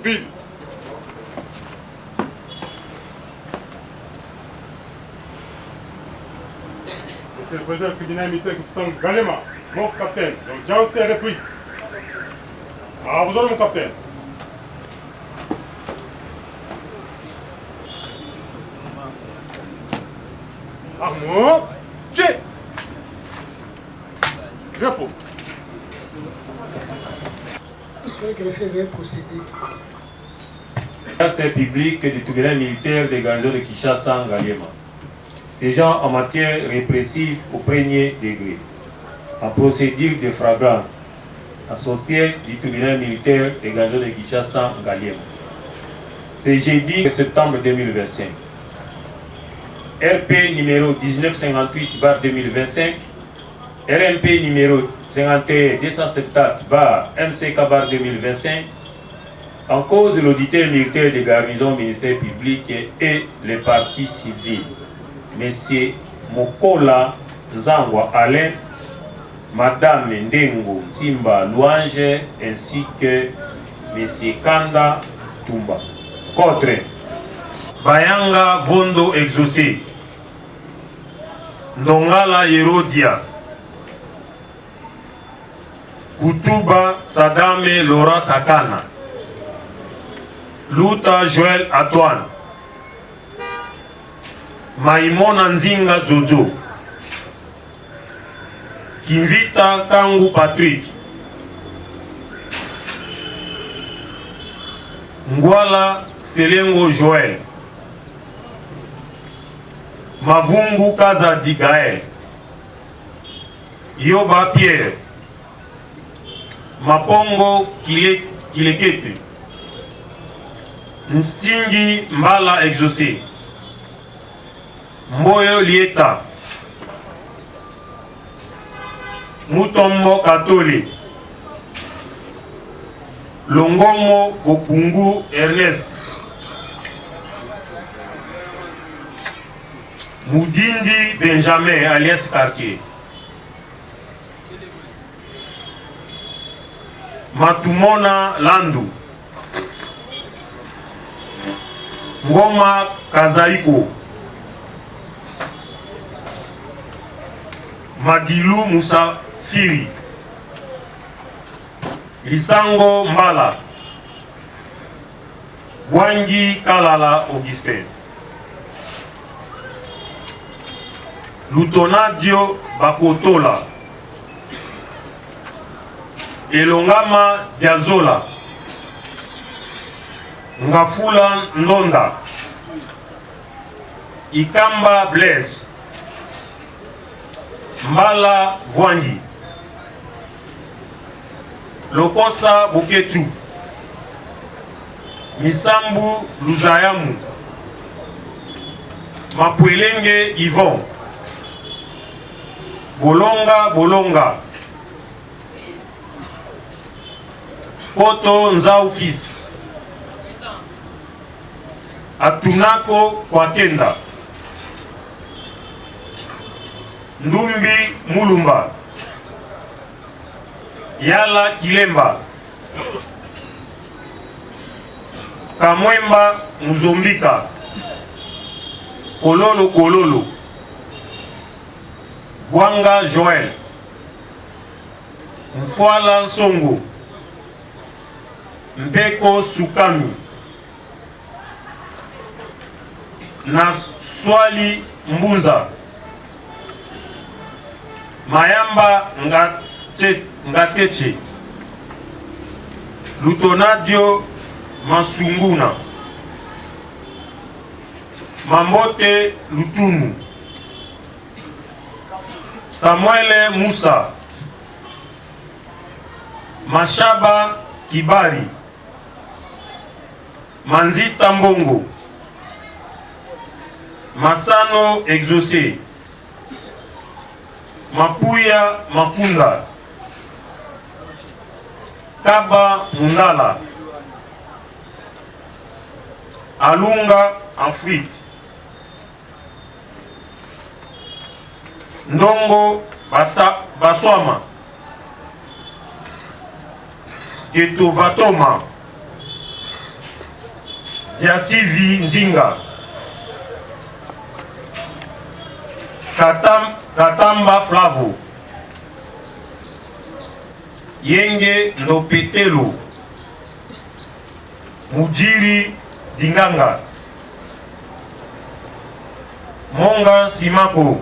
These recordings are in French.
Pile. Monsieur le président du tribunal militaire Kipsang Galema, mon capitaine. Donc, j'en sais reprise. Ah, vous avez mon capitaine. Armand, tiens. Repos. Le greffier vient procéder. C'est public du tribunal militaire des garnisons de Kinshasa Ngaliema. Ces gens en matière répressive au premier degré, en procédure de flagrance, à son siège du tribunal militaire des garnisons de Kinshasa Ngaliema. C'est jeudi septembre 2025. RP numéro 1958/2025, RMP numéro 51-270/MCK/2025, en cause l'auditeur militaire des garnisons ministère public et les partis civils, M. Mokola Nzangwa Alain, Madame Ndengo Simba Louange, ainsi que M. Kanda Tumba. Contre Bayanga Vondo Exaucé, Ndongala Herodia, Kutuba Sadame Laura Sakana, Luta Joël Antoine, Maimona Nzinga Jojo, Kinvita Kangu Patrick, Ngwala Selengo Joël, Mavungu Kazadi Gaël, Yoba Pierre, Mapongo Kilekete, Ntingi Mbala Exaucé, Mboyo Lieta, Mutombo Katole, Longomo Bokungu Ernest, Moudindi Benjamin alias Cartier, Matumona Landu, Ngoma Kazaiko, Magilou Moussa Firi, Lisango Mbala, Wangi Kalala Augustin, Lutonadio Bakotola, Elongama Diazola, Ngafula Ndonda, Ikamba Blaise, Mbala Vwangi, Lokosa Buketu, Misambu Luzayamu, Mapwelenge Yvon, Bolonga Bolonga, Koto Nzau Fils, Atunako Kwakenda, Ndumbi Mulumba, Yala Kilemba, Kamwemba Muzombika, Kololo Kololo, Bwanga Joël, Mfwala Songo, Mbeko Sukami, Naswali Mbunza, Mayamba Ngateche, Lutonadio Masunguna, Mambote Lutumu, Samuele Musa, Mashaba Kibari, Manzita Mbongo, Masano Exaucé, Mapuya Makunda, Kaba Mundala, Alunga Afrique, Ndongo Baswama, Geto Vatoma, Diasivi Nzinga, Katamba Flavo, Yenge Ndopetelo, Mujiri Dinganga, Monga Simako,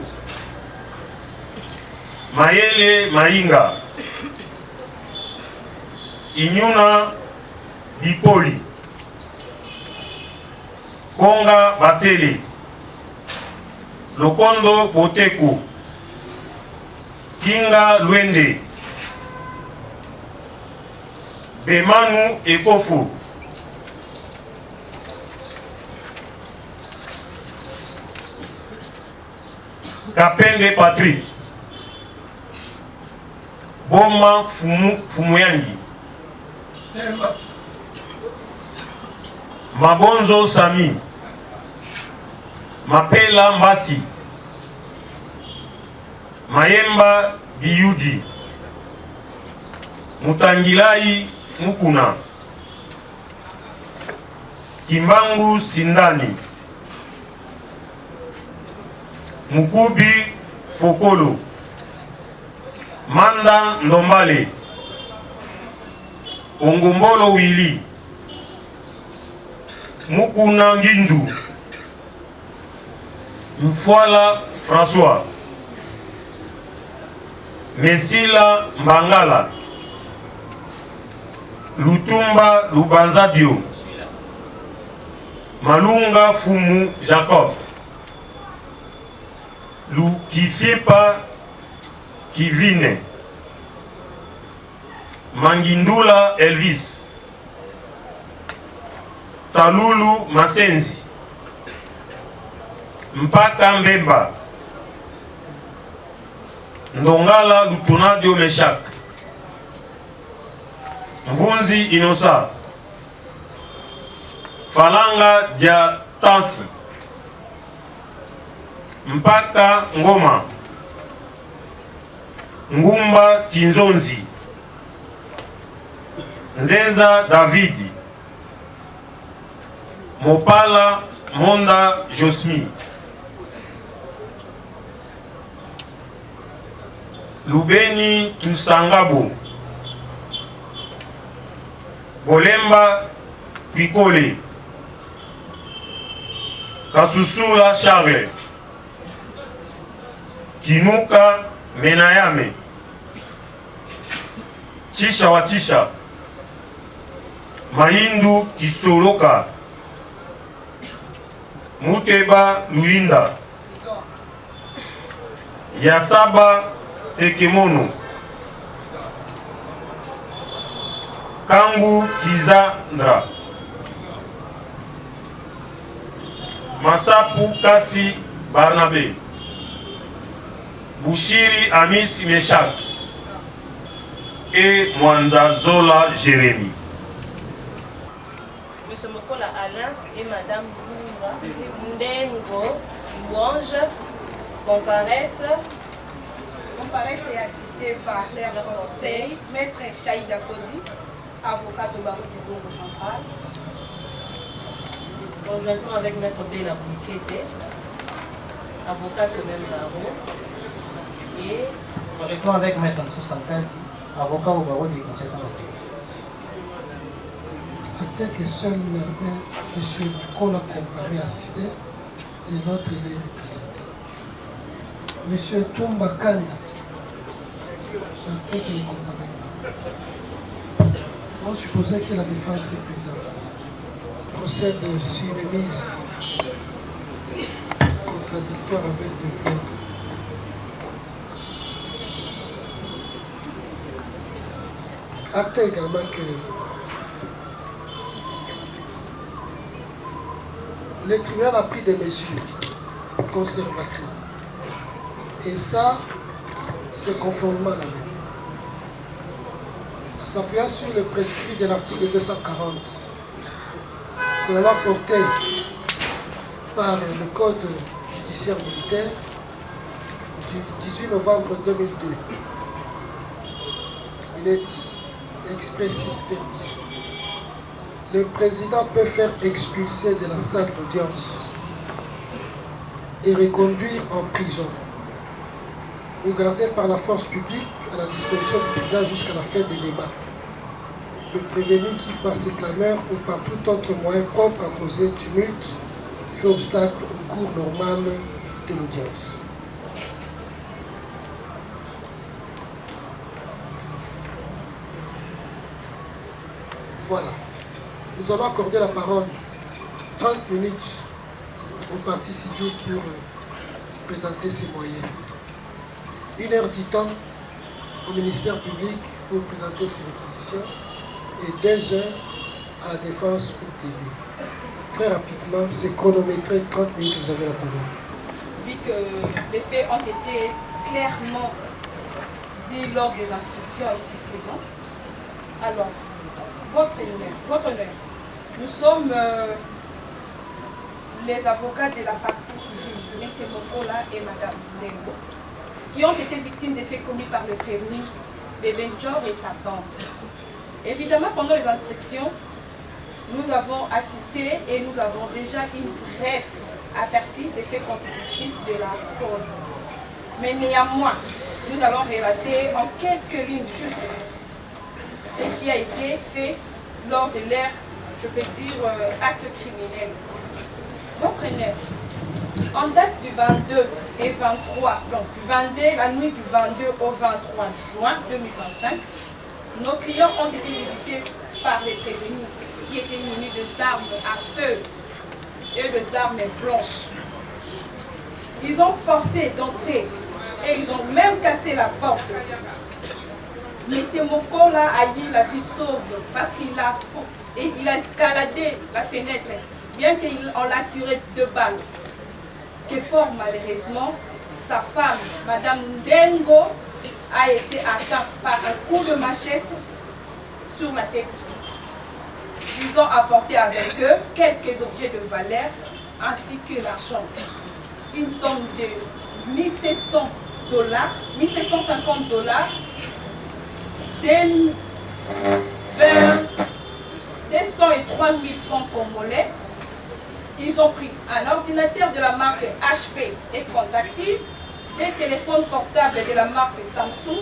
Mayele Mainga, Inyuna Bipoli, Konga Basele, Lokondo Boteku, Kinga Luende, Bemanu Ekofu, Kapende Patrick, Boma Fumuyangi, Mabonzo Sami, Mapela Mbasi, Mayemba Biyudi, Mutangilai Mukuna, Kimbangu Sindani, Mukubi Fokolo, Manda Ndombale, Ongombolo Wili, Mukuna Ngindu, Mfwala François, Mesila Mbangala, Lutumba Lubanzadio, Malunga Fumu Jacob, Lukifipa Kivine, Mangindula Elvis, Talulu Masenzi, Mpaka Mbemba, Ndongala Lutunadio Meshak, Mvunzi Inosa, Falanga Dia Tansi, Mpaka Ngoma, Ngumba Kinzonzi, Nzenza Davidi, Mopala Monda Josmi, Lubeni Tusangabo, Bolemba Pikole, Kasusula Charles, Kinuka Menayame, Chisha Watisha, Mahindu Kisoloka, Muteba Luinda, Yasaba Sekemono, Kangu Kizandra, Masapu Kasi Barnabe, Bouchiri Amis Meshak et Mwanza Zola Jérémy. Monsieur Mokola Alain et Madame Ndengo Louange comparaissent et assistés par leur conseil, Maître Chaïda Kodi, avocat au barreau du Congo central. Conjointement avec Maître Bela Boukete, avocat au même barreau. Et conjointement avec Maître Nsoussankadi, avocat au barreau de Kinshasa. Acteur que seul M. Kola comparé assisté et l'autre il est représenté. M. Toumba Kanda, acteur qui ne comparait pas. On supposait que la défense est présente. Procède sur les mises contradictoires avec devoir. Acte également que le tribunal a pris des mesures conservatrices. Et ça, c'est conformément à la loi. En s'appuyant sur le prescrit de l'article 240 de la loi portée par le Code judiciaire militaire du 18 novembre 2002, il est dit expressis verbis. le président peut faire expulser de la salle d'audience et reconduire en prison ou garder par la force publique à la disposition du tribunal jusqu'à la fin des débats. Le prévenu qui, par ses clameurs ou par tout autre moyen propre à causer tumulte, fait obstacle au cours normal de l'audience. Voilà. Nous allons accorder la parole 30 minutes au parti civil pour présenter ses moyens. 1 heure du temps au ministère public pour présenter ses réquisitions et 2 heures à la défense pour plaider. Très rapidement, c'est chronométré, 30 minutes, vous avez la parole. Vu que les faits ont été clairement dits lors des instructions ici présentes, alors, votre honneur, nous sommes les avocats de la partie civile, M. Mokola et Mme Lengo, qui ont été victimes des faits commis par le prévenu Bebenjor et sa bande. Évidemment, pendant les instructions, nous avons assisté et nous avons déjà une bref aperçu des faits constitutifs de la cause. Mais néanmoins, nous allons relater en quelques lignes juste ce qui a été fait lors de l'ère, je peux dire, acte criminel. Votre honneur, en date du 22 et 23, donc du 22, la nuit du 22 au 23 juin 2025, nos clients ont été visités par les prévenus qui étaient munis de armes à feu et des armes blanches. Ils ont forcé d'entrer et ils ont même cassé la porte. Monsieur Mokola a eu la vie sauve parce qu'il a escaladé la fenêtre, bien qu'on l'a tiré 2 balles. Que fort malheureusement, sa femme, Madame Dengo, a été atteinte par un coup de machette sur la tête. Ils ont apporté avec eux quelques objets de valeur ainsi que l'argent. Une somme de $1 750 $, des 203 000 francs congolais. Ils ont pris un ordinateur de la marque HP et Contactile, des téléphones portables de la marque Samsung.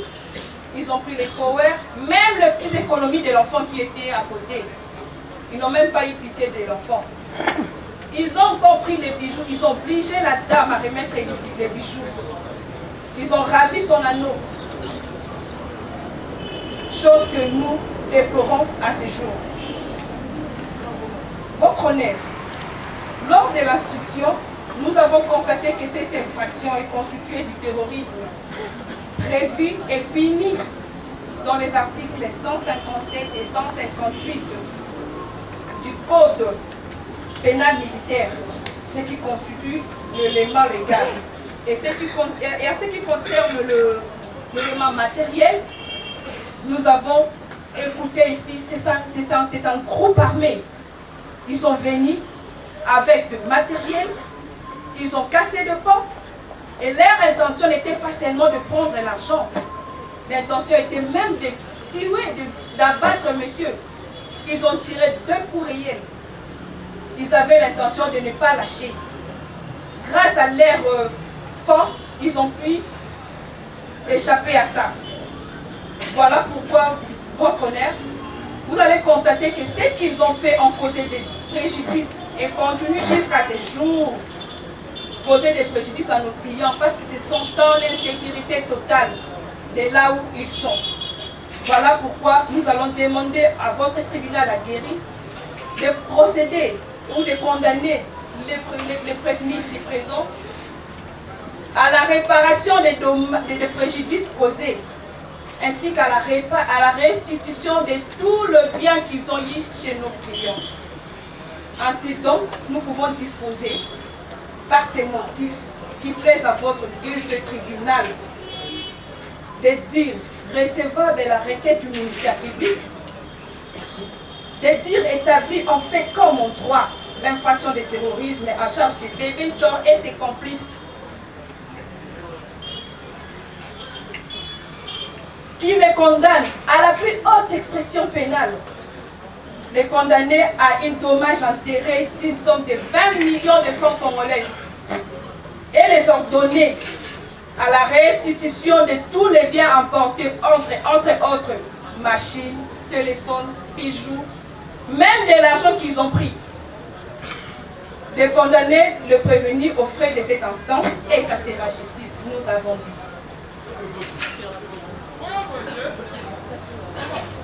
Ils ont pris les power, même les petites économies de l'enfant qui était à côté. Ils n'ont même pas eu pitié de l'enfant. Ils ont encore pris les bijoux. Ils ont obligé la dame à remettre les bijoux. Ils ont ravi son anneau. Chose que nous déplorons à ce jour. Votre honneur, lors de l'instruction, nous avons constaté que cette infraction est constituée du terrorisme prévu et puni dans les articles 157 et 158 du Code pénal militaire, ce qui constitue l'élément légal. Et à ce qui concerne l'élément matériel, nous avons écouté ici, c'est un groupe armé. Ils sont venus avec du matériel, ils ont cassé de portes et leur intention n'était pas seulement de prendre l'argent. L'intention était même de tuer, d'abattre monsieur. Ils ont tiré 2 coups réels. Ils avaient l'intention de ne pas lâcher. Grâce à leur force, ils ont pu échapper à ça. Voilà pourquoi, votre honneur, vous allez constater que ce qu'ils ont fait ont causé des préjudices et continuent jusqu'à ce jour causer des préjudices à nos clients parce que ce sont dans l'insécurité totale de là où ils sont. Voilà pourquoi nous allons demander à votre tribunal aguerri de procéder ou de condamner les prévenus ici présents à la réparation des préjudices causés ainsi qu'à la restitution de tout le bien qu'ils ont eu chez nos clients. Ainsi donc, nous pouvons disposer, par ces motifs qui plaisent à votre illustre tribunal, de dire recevable la requête du ministère public, de dire établi en fait comme en droit l'infraction de terrorisme à charge de Bebenjor et ses complices, qui me condamne à la plus haute expression pénale les condamner à un dommage intérêt d'une somme de 20 millions de francs congolais et les ordonner à la restitution de tous les biens emportés, entre autres machines, téléphones, bijoux, même de l'argent qu'ils ont pris. De condamner le prévenu aux frais de cette instance, et ça sera justice, nous avons dit.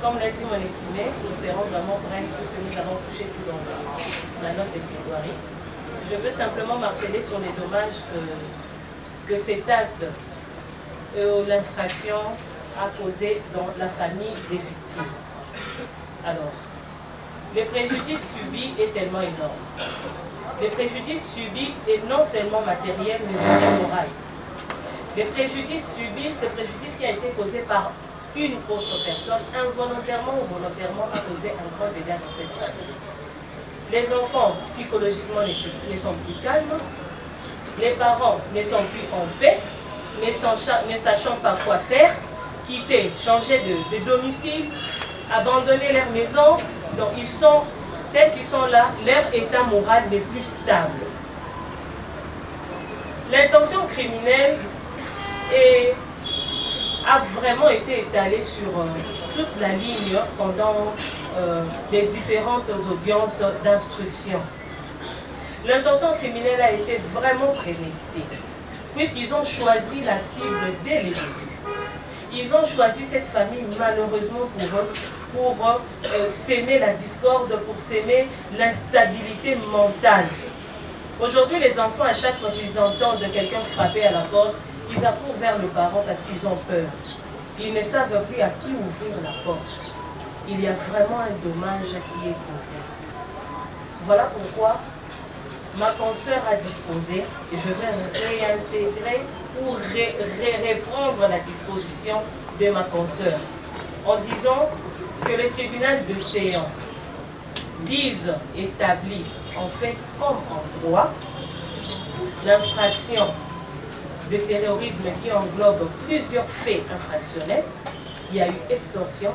Comme l'a dit mon estimé, nous serons vraiment brefs puisque nous avons touché tout dans la note de plaidoirie. Je veux simplement m'appeler sur les dommages que cet acte, l'infraction, a causé dans la famille des victimes. Alors, le préjudice subi est tellement énorme. Le préjudice subi est non seulement matériel, mais aussi moral. Le préjudice subi, c'est le préjudice qui a été causé par une autre personne, involontairement ou volontairement, a causé un grand dégât dans cette famille. Les enfants, psychologiquement, ne sont plus calmes. Les parents ne sont plus en paix, ne sachant pas quoi faire, quitter, changer de domicile, abandonner leur maison. Donc ils sont, tels qu'ils sont là, leur état moral n'est plus stable. L'intention criminelle a vraiment été étalée sur toute la ligne pendant les différentes audiences d'instruction. L'intention criminelle a été vraiment préméditée, puisqu'ils ont choisi la cible dès le début. Ils ont choisi cette famille malheureusement pour s'aimer la discorde, pour s'aimer l'instabilité mentale. Aujourd'hui, les enfants, à chaque fois qu'ils entendent quelqu'un frapper à la porte, ils accourent vers le parent parce qu'ils ont peur. Ils ne savent plus à qui ouvrir la porte. Il y a vraiment un dommage qui est causé. Voilà pourquoi ma consoeur a disposé, et je vais réintégrer ou reprendre la disposition de ma consoeur, en disant que le tribunal de Séan établit en fait comme en droit l'infraction de terrorisme qui englobe plusieurs faits infractionnels. Il y a eu extorsion,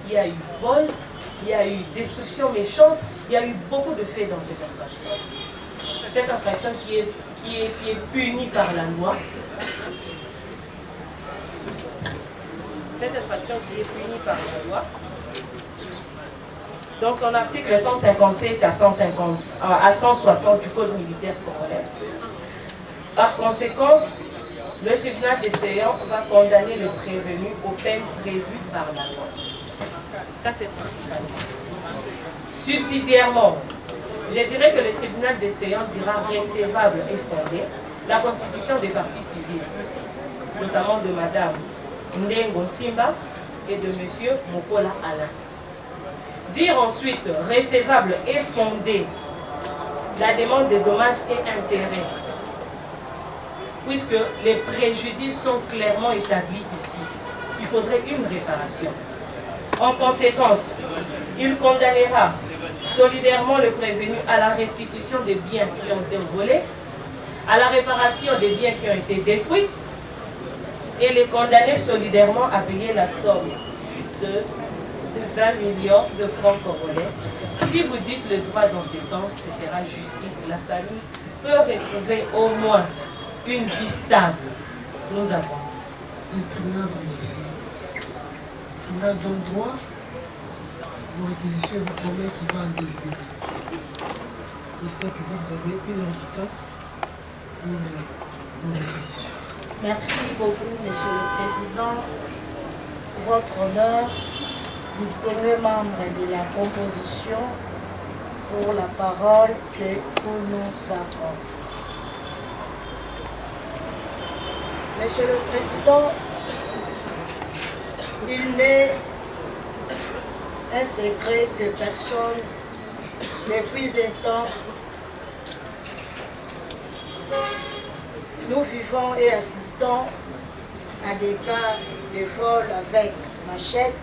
il y a eu vol, il y a eu destruction méchante, il y a eu beaucoup de faits dans cette infraction. Cette infraction qui est punie par la loi. Cette infraction qui est punie par la loi. Dans son article 157 à 160 du Code militaire congolais. Par conséquent, le tribunal de Séan va condamner le prévenu aux peines prévues par la loi. Ça, c'est principalement. Subsidiairement, je dirais que le tribunal de Séan dira recevable et fondée la constitution des partis civils, notamment de Madame Ndengo Ntimba et de Monsieur Mokola Alain. Dire ensuite recevable et fondée la demande de dommages et intérêts, puisque les préjudices sont clairement établis ici. Il faudrait une réparation. En conséquence, il condamnera solidairement le prévenu à la restitution des biens qui ont été volés, à la réparation des biens qui ont été détruits, et les condamner solidairement à payer la somme de 20 millions de francs congolais. Si vous dites le droit dans ce sens, ce sera justice. La famille peut retrouver au moins une vie stable. Nous avons dit. Le tribunal va laisser. Le tribunal donne droit. Vos réquisitions vous promet qu'il va en délibérer. Ministère public, vous avez 1 heure de temps pour vos réquisitions. Merci beaucoup, Monsieur le Président. Votre honneur, distingués membres de la composition, pour la parole que vous nous apportez. Monsieur le Président, il n'est un secret que personne, depuis un temps, nous vivons et assistons à des cas de vol avec machette,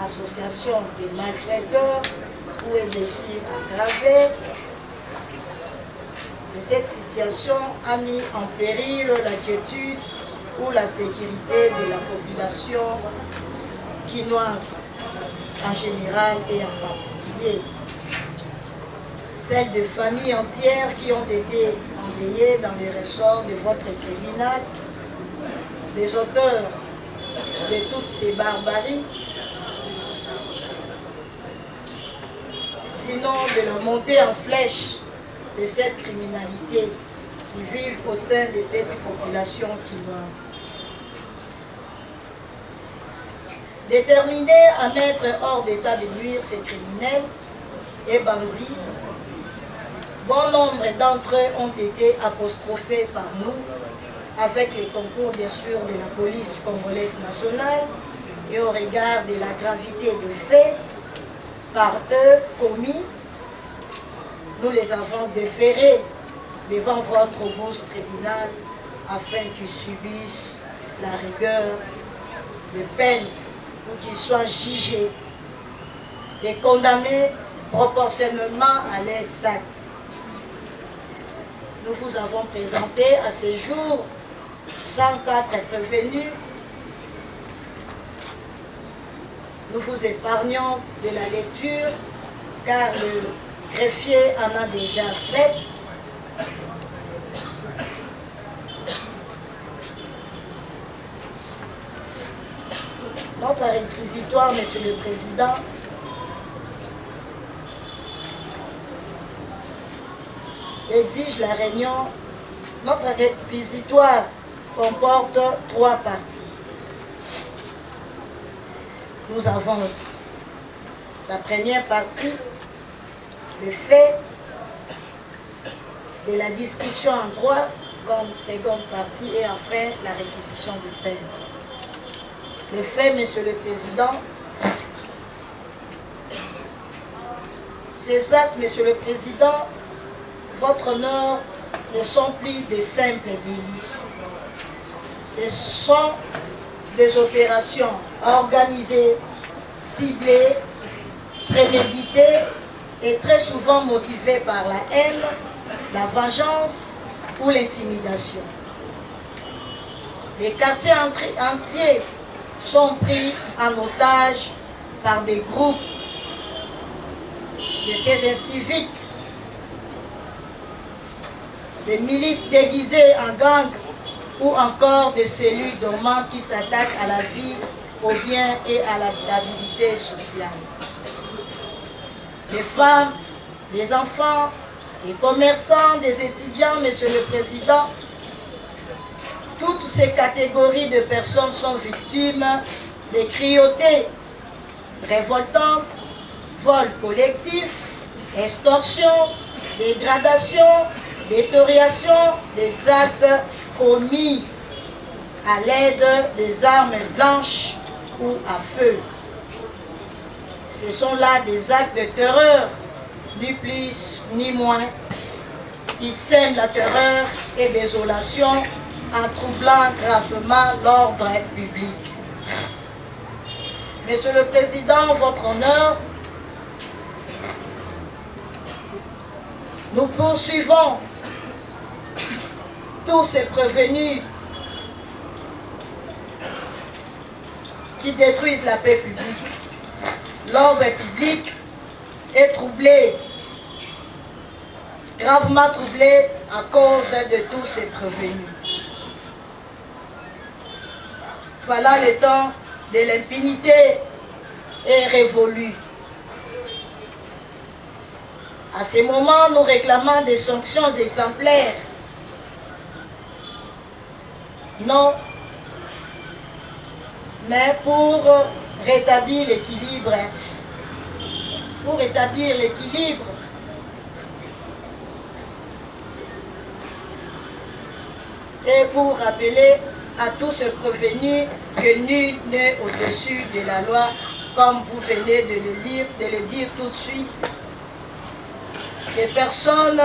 association de malfaiteurs ou un blessure aggravée. Et cette situation a mis en péril la quiétude ou la sécurité de la population quinoises en général et en particulier. Celles de familles entières qui ont été endeuillées dans les ressorts de votre tribunal, les auteurs de toutes ces barbaries, sinon de la montée en flèche de cette criminalité qui vivent au sein de cette population quinoise. Déterminés à mettre hors d'état de nuire ces criminels et bandits, bon nombre d'entre eux ont été apostrophés par nous, avec le concours bien sûr de la police congolaise nationale et au regard de la gravité des faits par eux commis, nous les avons déférés devant votre auguste tribunal afin qu'ils subissent la rigueur de peine ou qu'ils soient jugés et condamnés proportionnellement à leurs actes. Nous vous avons présenté à ce jour 104 prévenus. Nous vous épargnons de la lecture car le greffier en a déjà fait. Notre réquisitoire, Monsieur le Président, exige la réunion. Notre réquisitoire comporte 3 parties. Nous avons la première partie, le fait de la discussion en droit comme seconde partie et enfin la réquisition de peine. Le fait, Monsieur le Président, ces actes, Monsieur le Président, votre honneur, ne sont plus des simples délits. Ce sont des opérations organisées, ciblées, préméditées et très souvent motivées par la haine, la vengeance ou l'intimidation. Des quartiers entiers sont pris en otage par des groupes de ces inciviques, des milices déguisées en gangs ou encore des cellules dormantes qui s'attaquent à la vie, au bien et à la stabilité sociale. Des femmes, des enfants, des commerçants, des étudiants, Monsieur le Président, toutes ces catégories de personnes sont victimes des cruautés révoltantes, vols collectifs, extorsions, dégradations, détérioration des actes commis à l'aide des armes blanches ou à feu. Ce sont là des actes de terreur, ni plus ni moins. Ils sèment la terreur et désolation en troublant gravement l'ordre public. Monsieur le Président, votre honneur, nous poursuivons tous ces prévenus qui détruisent la paix publique. L'ordre public est troublé, gravement troublé à cause de tous ces prévenus. Voilà, le temps de l'impunité est révolu. À ce moment, nous réclamons des sanctions exemplaires. Non, mais pour rétablir l'équilibre. Pour rétablir l'équilibre, et pour rappeler à tous ceux prévenus que nul n'est au-dessus de la loi, comme vous venez de le dire tout de suite. Que personne,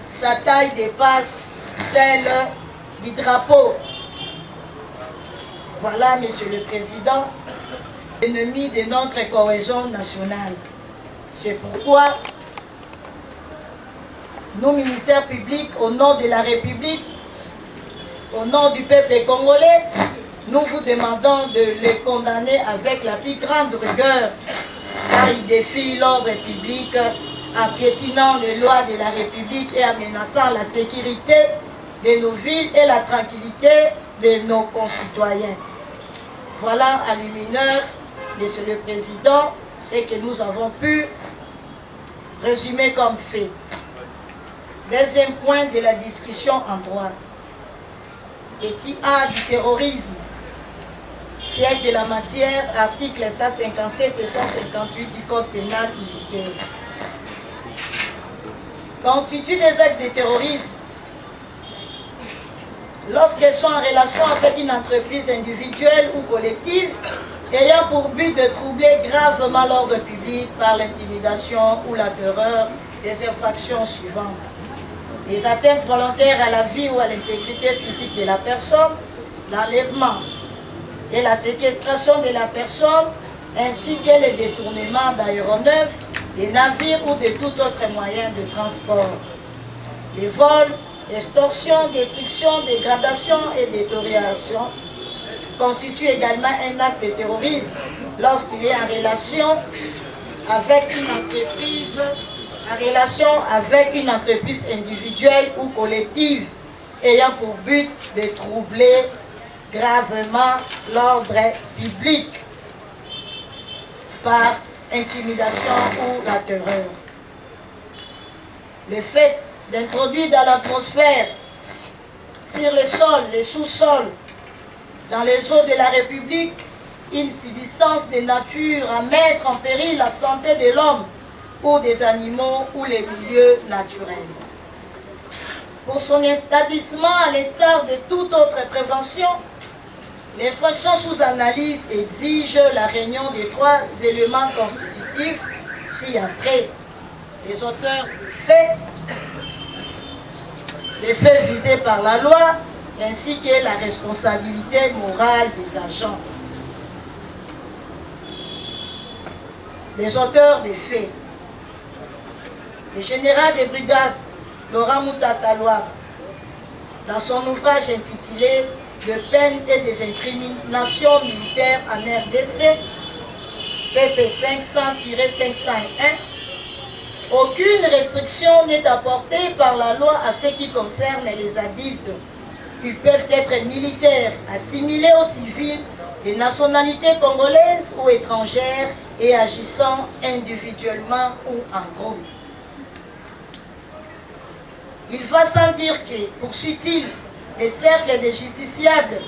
sa taille dépasse celle du drapeau. Voilà, Monsieur le Président, l'ennemi de notre cohésion nationale. C'est pourquoi nous, ministères publics, au nom de la République, au nom du peuple congolais, nous vous demandons de les condamner avec la plus grande rigueur, car ils défient l'ordre public en piétinant les lois de la République et en menaçant la sécurité de nos villes et la tranquillité de nos concitoyens. Voilà à l'lumineur, Monsieur le Président, ce que nous avons pu résumer comme fait. Deuxième point de la discussion en droit. Petit A du terrorisme. Siège de la matière, articles 157 et 158 du Code pénal militaire. Constituent des actes de terrorisme lorsqu'elles sont en relation avec une entreprise individuelle ou collective ayant pour but de troubler gravement l'ordre public par l'intimidation ou la terreur des infractions suivantes. Les atteintes volontaires à la vie ou à l'intégrité physique de la personne, l'enlèvement et la séquestration de la personne, ainsi que le détournement d'aéronefs, des navires ou de tout autre moyen de transport. Les vols, extorsion, destruction, dégradation et détérioration constituent également un acte de terrorisme lorsqu'il est en relation avec une entreprise individuelle ou collective ayant pour but de troubler gravement l'ordre public par intimidation ou la terreur. Le fait d'introduire dans l'atmosphère, sur les sols, les sous-sols, dans les eaux de la République, une substance de nature à mettre en péril la santé de l'homme ou des animaux ou les milieux naturels. Pour son établissement, à l'instar de toute autre prévention, l'infraction sous analyse exige la réunion des trois éléments constitutifs ci-après: les auteurs faits, les faits visés par la loi, ainsi que la responsabilité morale des agents. Les auteurs des faits. Le général de brigade Laurent Moutata Louab, dans son ouvrage intitulé « De peine et des incriminations militaires en RDC », PP 500-501, aucune restriction n'est apportée par la loi à ce qui concerne les adultes. Ils peuvent être militaires, assimilés aux civils, de nationalité congolaise ou étrangère et agissant individuellement ou en groupe. Il va sans dire que, poursuit-il, les cercles des justiciables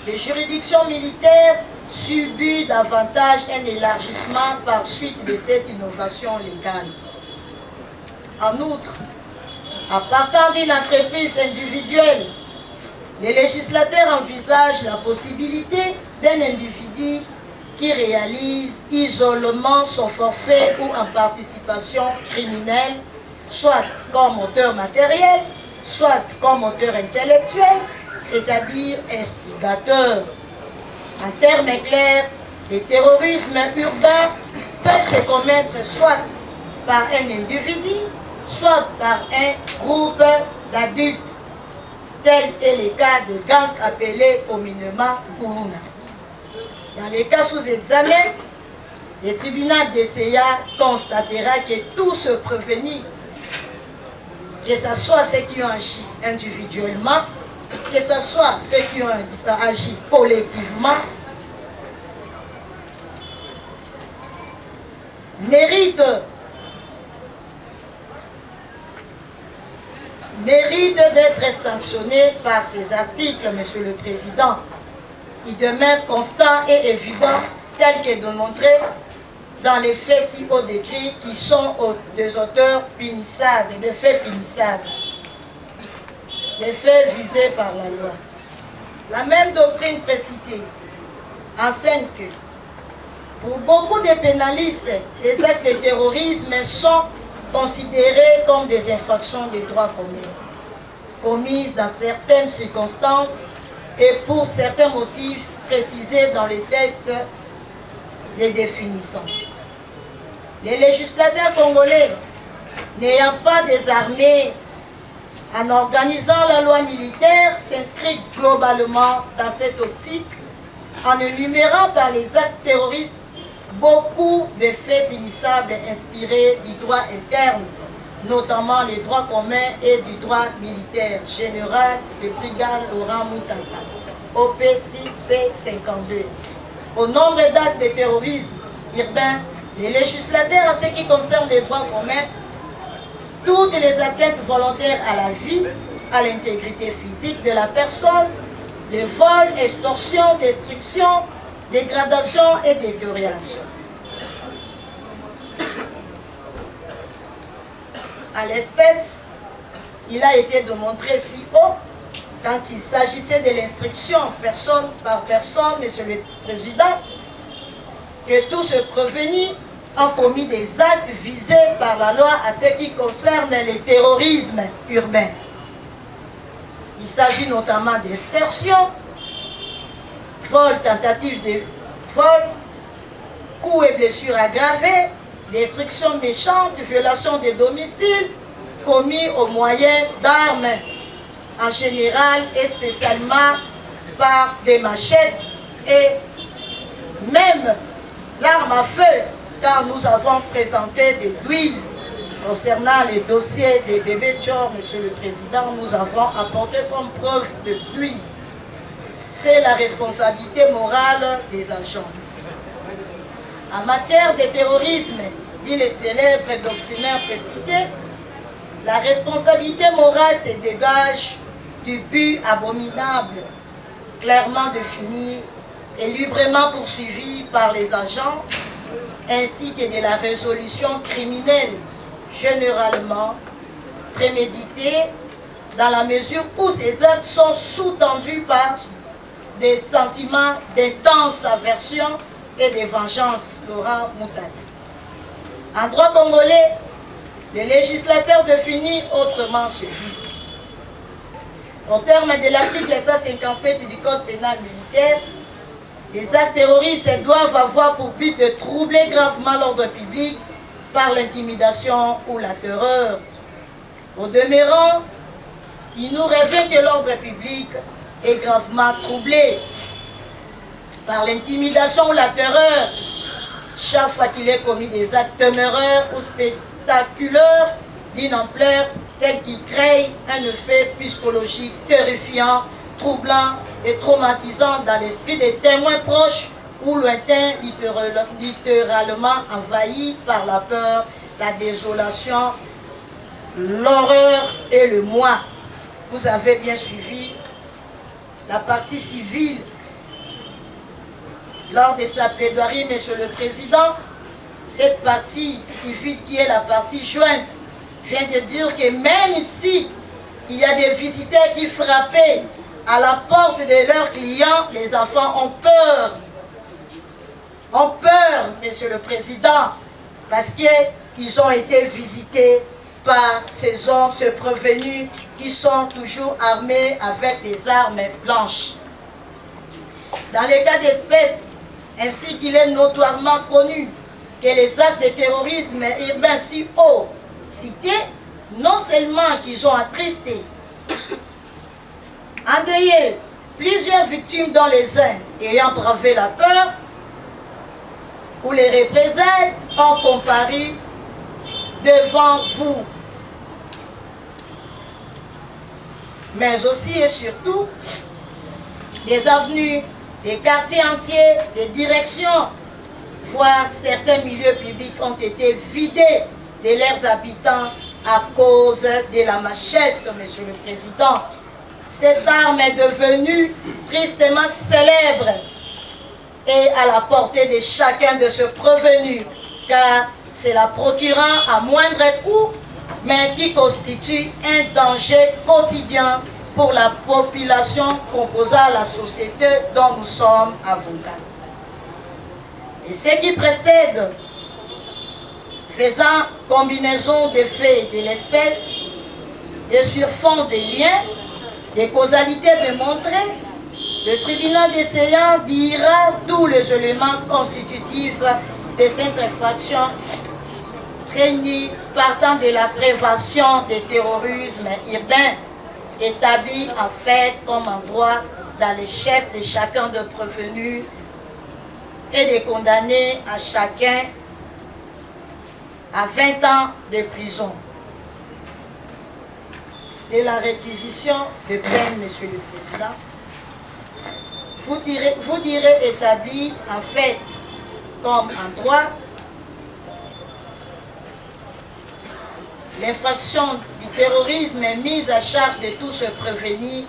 des juridictions militaires subissent davantage un élargissement par suite de cette innovation légale. En outre, à partir d'une entreprise individuelle, les législateurs envisagent la possibilité d'un individu qui réalise isolement son forfait ou en participation criminelle, soit comme auteur matériel, soit comme auteur intellectuel, c'est-à-dire instigateur. En termes clairs, le terrorisme urbain peut se commettre soit par un individu, soit par un groupe d'adultes, tel est le cas de gangs appelés communément Kourouna. Dans les cas sous examen, le tribunal de CEA constatera que tous ceux prévenus, que ce soit ceux qui ont agi individuellement, que ce soit ceux qui ont agi collectivement, méritent d'être sanctionnés par ces articles, Monsieur le Président. Il demeure constant et évident, tel que démontré dans les faits si haut décrits, qui sont des auteurs punissables, des faits punissables, les faits visés par la loi. La même doctrine précitée enseigne que, pour beaucoup de pénalistes, les actes de terrorisme sont considérés comme des infractions des droits communs, commises dans certaines circonstances et pour certains motifs précisés dans les textes les définissant. Les législateurs congolais, n'ayant pas désarmé en organisant la loi militaire, s'inscrivent globalement dans cette optique en énumérant dans les actes terroristes beaucoup de faits punissables inspirés du droit interne, notamment les droits communs et du droit militaire. Général de brigade Laurent Moutanta, OPCP 52. Au nombre d'actes de terrorisme urbain, les législateurs, en ce qui concerne les droits communs, toutes les atteintes volontaires à la vie, à l'intégrité physique de la personne, les vols, extorsions, destruction, dégradation et détérioration. À l'espèce, il a été démontré si haut, quand il s'agissait de l'instruction personne par personne, Monsieur le Président, que tous ceux prévenus ont commis des actes visés par la loi à ce qui concerne le terrorisme urbain. Il s'agit notamment d'extorsion, vol, tentative de vol, coups et blessures aggravées, destruction méchante, violation de domicile, commis au moyen d'armes, en général et spécialement par des machettes et même l'arme à feu, car nous avons présenté des douilles. Concernant les dossiers des bébés Tchor, Monsieur le Président, nous avons apporté comme preuve de douilles. C'est la responsabilité morale des agents. En matière de terrorisme, dit le célèbre doctrinaire précité, la responsabilité morale se dégage du but abominable, clairement défini et librement poursuivi par les agents, ainsi que de la résolution criminelle, généralement préméditée, dans la mesure où ces actes sont sous-tendus par des sentiments d'intense aversion et de vengeance. Laurent Moutata. En droit congolais, le législateur définit autrement ce but. Au terme de l'article 157 du Code pénal militaire, les actes terroristes doivent avoir pour but de troubler gravement l'ordre public par l'intimidation ou la terreur. Au demeurant, il nous revient que l'ordre public est gravement troublé par l'intimidation ou la terreur chaque fois qu'il est commis des actes téméraires ou spectaculaires d'une ampleur telle qu'il crée un effet psychologique terrifiant, troublant et traumatisant dans l'esprit des témoins proches ou lointains, littéralement envahis par la peur, la désolation, l'horreur et le moi. Vous avez bien suivi la partie civile lors de sa plaidoirie, Monsieur le Président. Cette partie civile qui est la partie jointe vient de dire que même ici, il y a des visiteurs qui frappaient à la porte de leurs clients, les enfants ont peur. Ont peur, Monsieur le Président, parce qu'ils ont été visités par ces hommes, ces prévenus qui sont toujours armés avec des armes blanches. Dans les cas d'espèce, ainsi qu'il est notoirement connu que les actes de terrorisme urbain si haut cités, non seulement qu'ils ont attristé, endeuillé plusieurs victimes dont les uns ayant bravé la peur ou les représailles ont comparu devant vous, mais aussi et surtout des avenues, des quartiers entiers, des directions, voire certains milieux publics ont été vidés de leurs habitants à cause de la machette, Monsieur le Président. Cette arme est devenue tristement célèbre et à la portée de chacun de ce prévenu, car c'est la procurant à moindre coût, mais qui constitue un danger quotidien pour la population composant la société dont nous sommes avocats. Et ce qui précède, faisant combinaison des faits de l'espèce et sur fond des liens, des causalités démontrées, le tribunal des séances dira tous les éléments constitutifs de cette infraction réunis partant de la prévention des terrorismes urbains établis en fait comme en droit dans les chefs de chacun de prévenus et de condamner à chacun à 20 ans de prison. Et la réquisition de peine, Monsieur le Président, vous direz établi en fait comme en droit l'infraction du terrorisme est mise à charge de tous se prévenir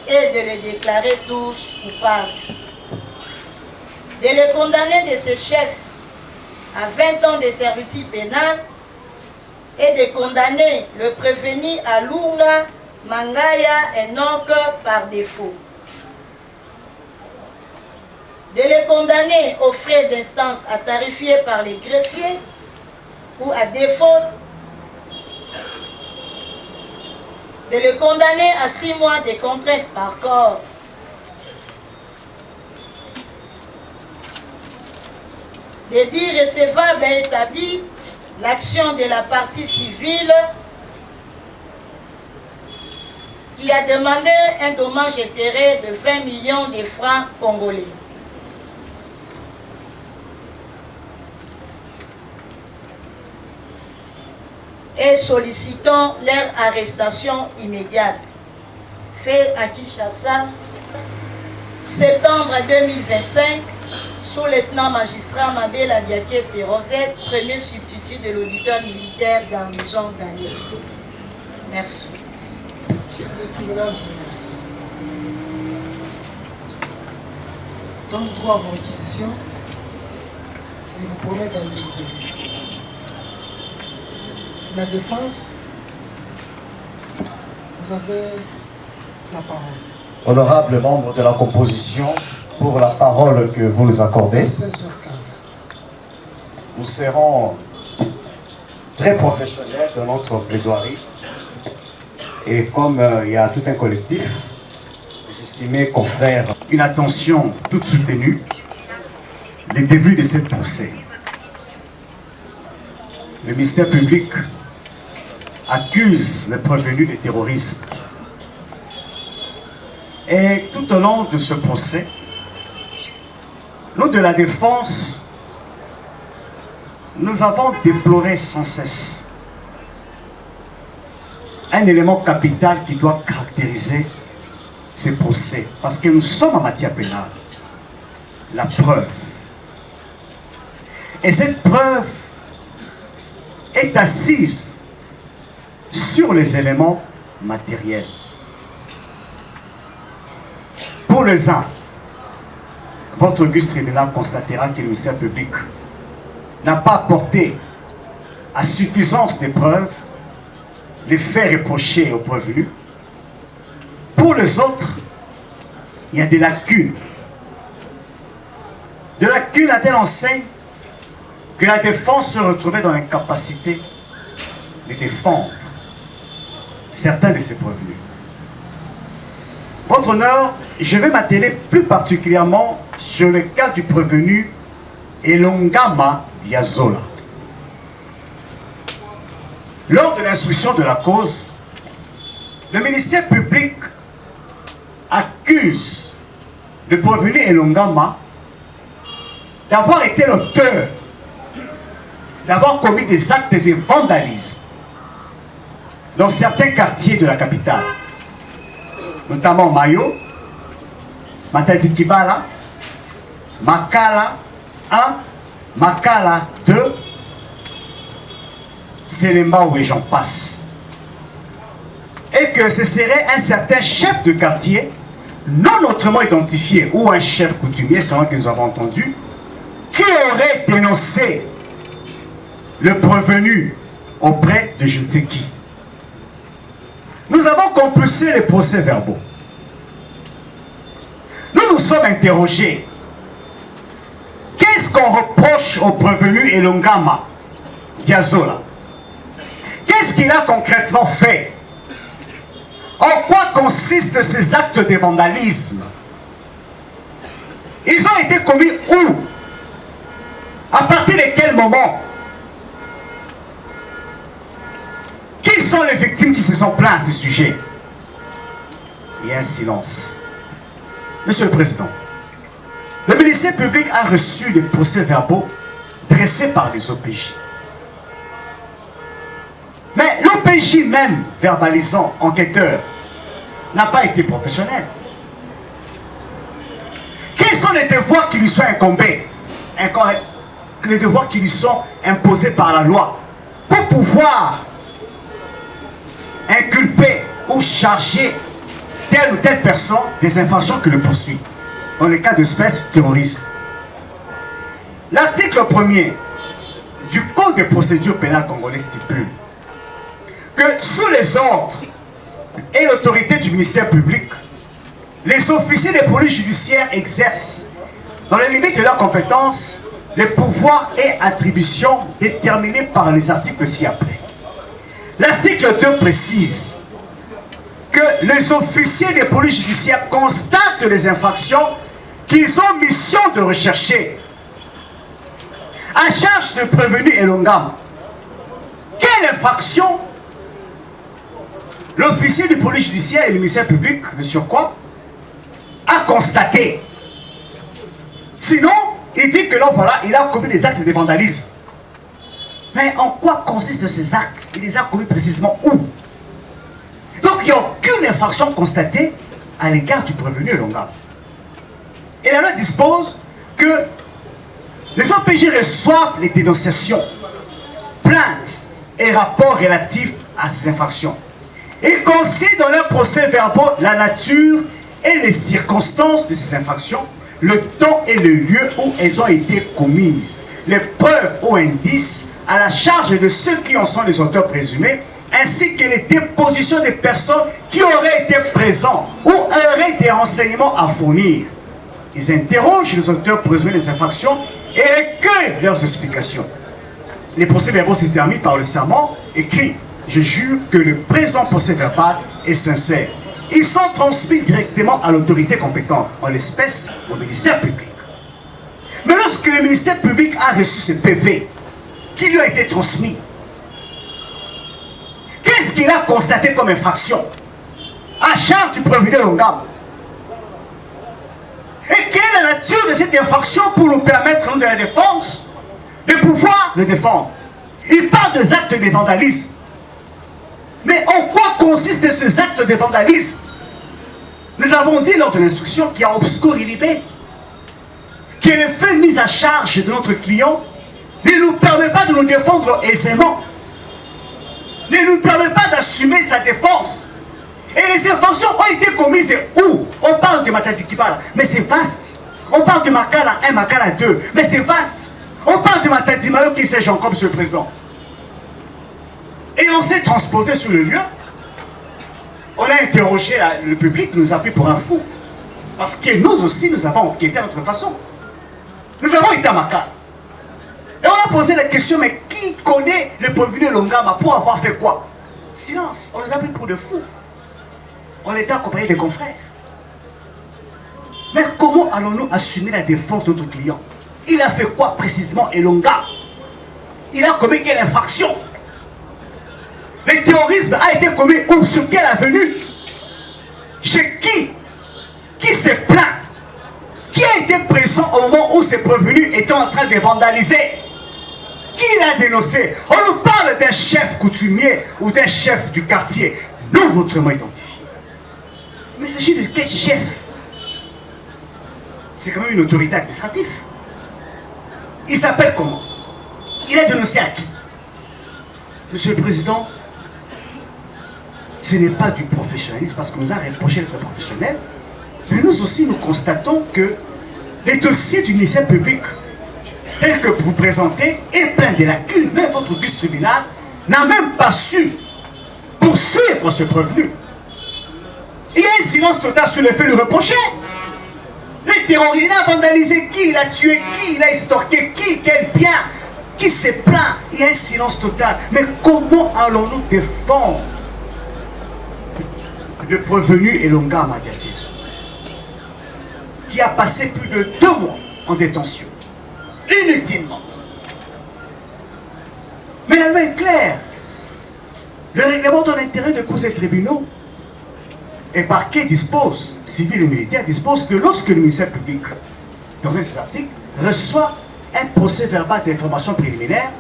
et de les déclarer tous coupables. De les condamner de ces chefs à 20 ans de servitude pénale et de condamner le prévenu à Lunga, Mangaya et Nok par défaut. De les condamner aux frais d'instance à tarifier par les greffiers ou à défaut de le condamner à 6 mois de contrainte par corps. De dire recevable et établi l'action de la partie civile qui a demandé un dommage intérêt de 20 millions de francs congolais. Et sollicitons leur arrestation immédiate. Fait à Kinshasa, septembre 2025, sous-lieutenant magistrat Mabela Diakese Rosette, premier substitut de l'auditeur militaire garnison Gagné. Merci. Le tribunal vous remercie. Donne droit à vos réquisitions et vous promet d'en délivrer. La défense, vous avez la parole. Honorable membre de la composition, pour la parole que vous nous accordez, 16h15. nous serons très professionnels dans notre plaidoirie. Et comme il y a tout un collectif, les estimés confrères, une attention toute soutenue, les débuts de cette procès. Le ministère public accuse les prévenus de terrorisme. Et tout au long de ce procès, nous de la défense, nous avons déploré sans cesse un élément capital qui doit caractériser ces procès. Parce que nous sommes en matière pénale. La preuve. Et cette preuve est assise sur les éléments matériels. Pour les uns, votre auguste tribunal constatera que le ministère public n'a pas apporté à suffisance des preuves les faits reprochés aux prévenus. Pour les autres, il y a des lacunes. De lacunes à telle enseigne que la défense se retrouvait dans l'incapacité de défendre certains de ses prévenus. Votre honneur, je vais m'atteler plus particulièrement sur le cas du prévenu Elongama Diazola. Lors de l'instruction de la cause, le ministère public accuse le prévenu Elongama d'avoir été l'auteur, d'avoir commis des actes de vandalisme dans certains quartiers de la capitale, notamment Mayo, Matadi Kibala, Makala 1, Makala 2, Selembao et j'en passe. Et que ce serait un certain chef de quartier non autrement identifié ou un chef coutumier, selon que nous avons entendu, qui aurait dénoncé le prévenu auprès de je ne sais qui. Nous avons compulsé les procès-verbaux. Nous nous sommes interrogés. Qu'est-ce qu'on reproche au prévenu Elongama Diazola? Qu'est-ce qu'il a concrètement fait? En quoi consistent ces actes de vandalisme? Ils ont été commis où? À partir de quel moment? Qui sont les victimes qui se sont plaintes à ce sujet? Il y a un silence. Monsieur le Président, le ministère public a reçu les procès-verbaux dressés par les OPJ. Mais l'OPJ même, verbalisant, enquêteur, n'a pas été professionnel. Quels sont les devoirs qui lui sont incombés, les devoirs qui lui sont imposés par la loi pour pouvoir inculper ou charger telle ou telle personne des infractions qui le poursuivent dans le cas d'espèces terroristes? L'article 1er du Code de procédure pénale congolais stipule que sous les ordres et l'autorité du ministère public, les officiers des polices judiciaires exercent, dans les limites de leurs compétences, les pouvoirs et attributions déterminés par les articles ci-après. L'article 2 précise que les officiers des polices judiciaires constatent les infractions qu'ils ont mission de rechercher. À charge de prévenu et Longam, quelle infraction l'officier de police judiciaire et le ministère public, de surcroît, a constaté? Sinon, il dit que là, voilà, il a commis des actes de vandalisme. Mais en quoi consistent ces actes? Il les a commis précisément où? Donc, il n'y a aucune infraction constatée à l'égard du prévenu Longam. Et la loi dispose que les OPJ reçoivent les dénonciations, plaintes et rapports relatifs à ces infractions. Ils considèrent dans leurs procès-verbaux la nature et les circonstances de ces infractions, le temps et le lieu où elles ont été commises, les preuves ou indices à la charge de ceux qui en sont les auteurs présumés, ainsi que les dépositions des personnes qui auraient été présents ou auraient des renseignements à fournir. Ils interrogent les auteurs présumés des infractions et recueillent leurs explications. Les procès-verbaux se terminent par le serment écrit « Je jure que le présent procès-verbal est sincère ». Ils sont transmis directement à l'autorité compétente, en l'espèce au ministère public. Mais lorsque le ministère public a reçu ce PV qui lui a été transmis, qu'est-ce qu'il a constaté comme infraction à charge du prévenu Longam? Et quelle est la nature de cette infraction pour nous permettre, nous de la défense, de pouvoir le défendre? Il parle des actes de vandalisme. Mais en quoi consistent ces actes de vandalisme? Nous avons dit lors de l'instruction qu'il y a obscur illibé, que le fait mis à charge de notre client ne nous permet pas de nous défendre aisément, ne nous permet pas d'assumer sa défense. Et les infractions ont été commises où? On parle de Matadi Kibala, mais c'est vaste. On parle de Makala 1, Makala 2, mais c'est vaste. On parle de Matadi Mayo, qui sais-je encore, monsieur le président. Et on s'est transposé sur le lieu. On a interrogé le public, nous a pris pour un fou. Parce que nous aussi, nous avons enquêté à notre façon. Nous avons été à Makala. Et on a posé la question, mais qui connaît le prévenu Longama pour avoir fait quoi? Silence, on nous a pris pour de fous. On était accompagnés des confrères. Mais comment allons-nous assumer la défense de notre client? Il a fait quoi précisément, Elonga? Il a commis quelle infraction? Le terrorisme a été commis où? Sur quelle avenue? Chez qui? Qui s'est plaint? Qui a été présent au moment où ces prévenus étaient en train de vandaliser? Qui l'a dénoncé? On nous parle d'un chef coutumier ou d'un chef du quartier, non autrement identifié. Mais il s'agit de quel chef? C'est quand même une autorité administrative. Il s'appelle comment? Il a dénoncé à qui? Monsieur le Président, ce n'est pas du professionnalisme parce qu'on nous a reproché d'être professionnel. Mais nous aussi, nous constatons que les dossiers du ministère public, tels que vous présentez, est plein de lacunes. Même votre auguste tribunal n'a même pas su poursuivre ce prévenu. Il y a un silence total sur le fait de le reprocher. Les terroristes, il a vandalisé qui? Il a tué qui? Il a estorqué qui? Quel bien? Qui s'est plaint? Il y a un silence total. Mais comment allons-nous défendre le prévenu Elonga Madiakesu, qui a passé plus de 2 mois en détention, inutilement? Mais la loi est claire. Le règlement de l'intérêt de cause et tribunaux et parquet dispose, civil et militaire dispose que lorsque le ministère public, dans un de ses articles, reçoit un procès verbal d'information préliminaire,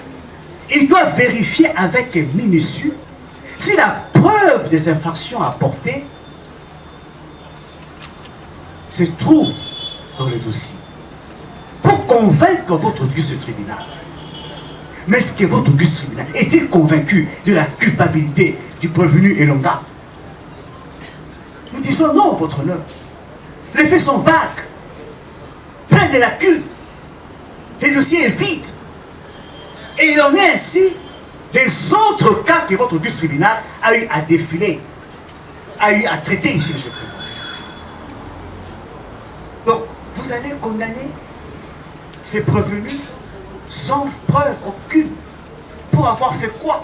il doit vérifier avec minutie si la preuve des infractions apportées se trouve dans le dossier. Pour convaincre votre auguste tribunal. Mais est-ce que votre auguste tribunal est-il convaincu de la culpabilité du prévenu Elonga? Nous disons non, votre honneur. Les faits sont vagues, pleins de lacunes. Le dossier est vide. Et il en est ainsi les autres cas que votre auguste tribunal a eu à défiler, a eu à traiter ici, monsieur le Président. Donc, vous allez condamner ces prévenus sans preuve aucune pour avoir fait quoi?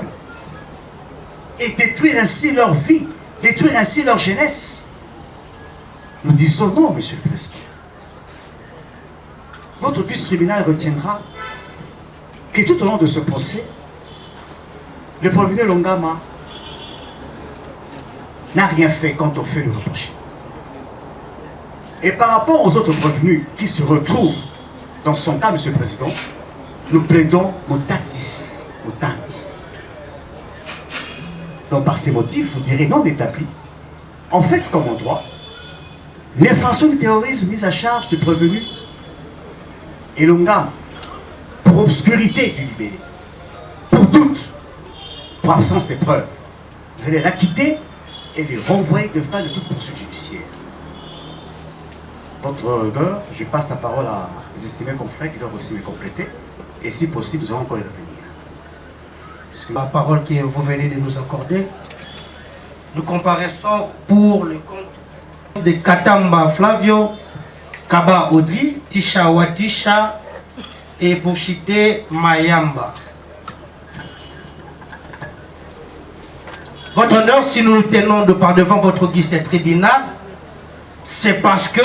Et détruire ainsi leur vie, détruire ainsi leur jeunesse. Nous disons non, monsieur le Président. Votre auguste tribunal retiendra que tout au long de ce procès, le prévenu Longama n'a rien fait quand on fait le reprocher. Et par rapport aux autres prévenus qui se retrouvent dans son cas, monsieur le Président, nous plaidons mutatis mutandis. Donc par ces motifs, vous direz non établi. En fait, comme en droit, l'infraction du terrorisme mise à charge du prévenu Elonga pour obscurité du libellé, pour doute, pour absence de preuves, vous allez l'acquitter et les renvoyer devant de toute poursuite judiciaire. Votre honneur, je passe la parole à les estimés confrères qui doivent aussi me compléter. Et si possible, nous allons encore y revenir. La parole que vous venez de nous accorder, nous comparaissons pour le compte de Katamba Flavio, Kaba Audrey, Tisha Watisha et Bouchité Mayamba. Votre honneur, si nous nous tenons devant votre auguste tribunal, c'est parce que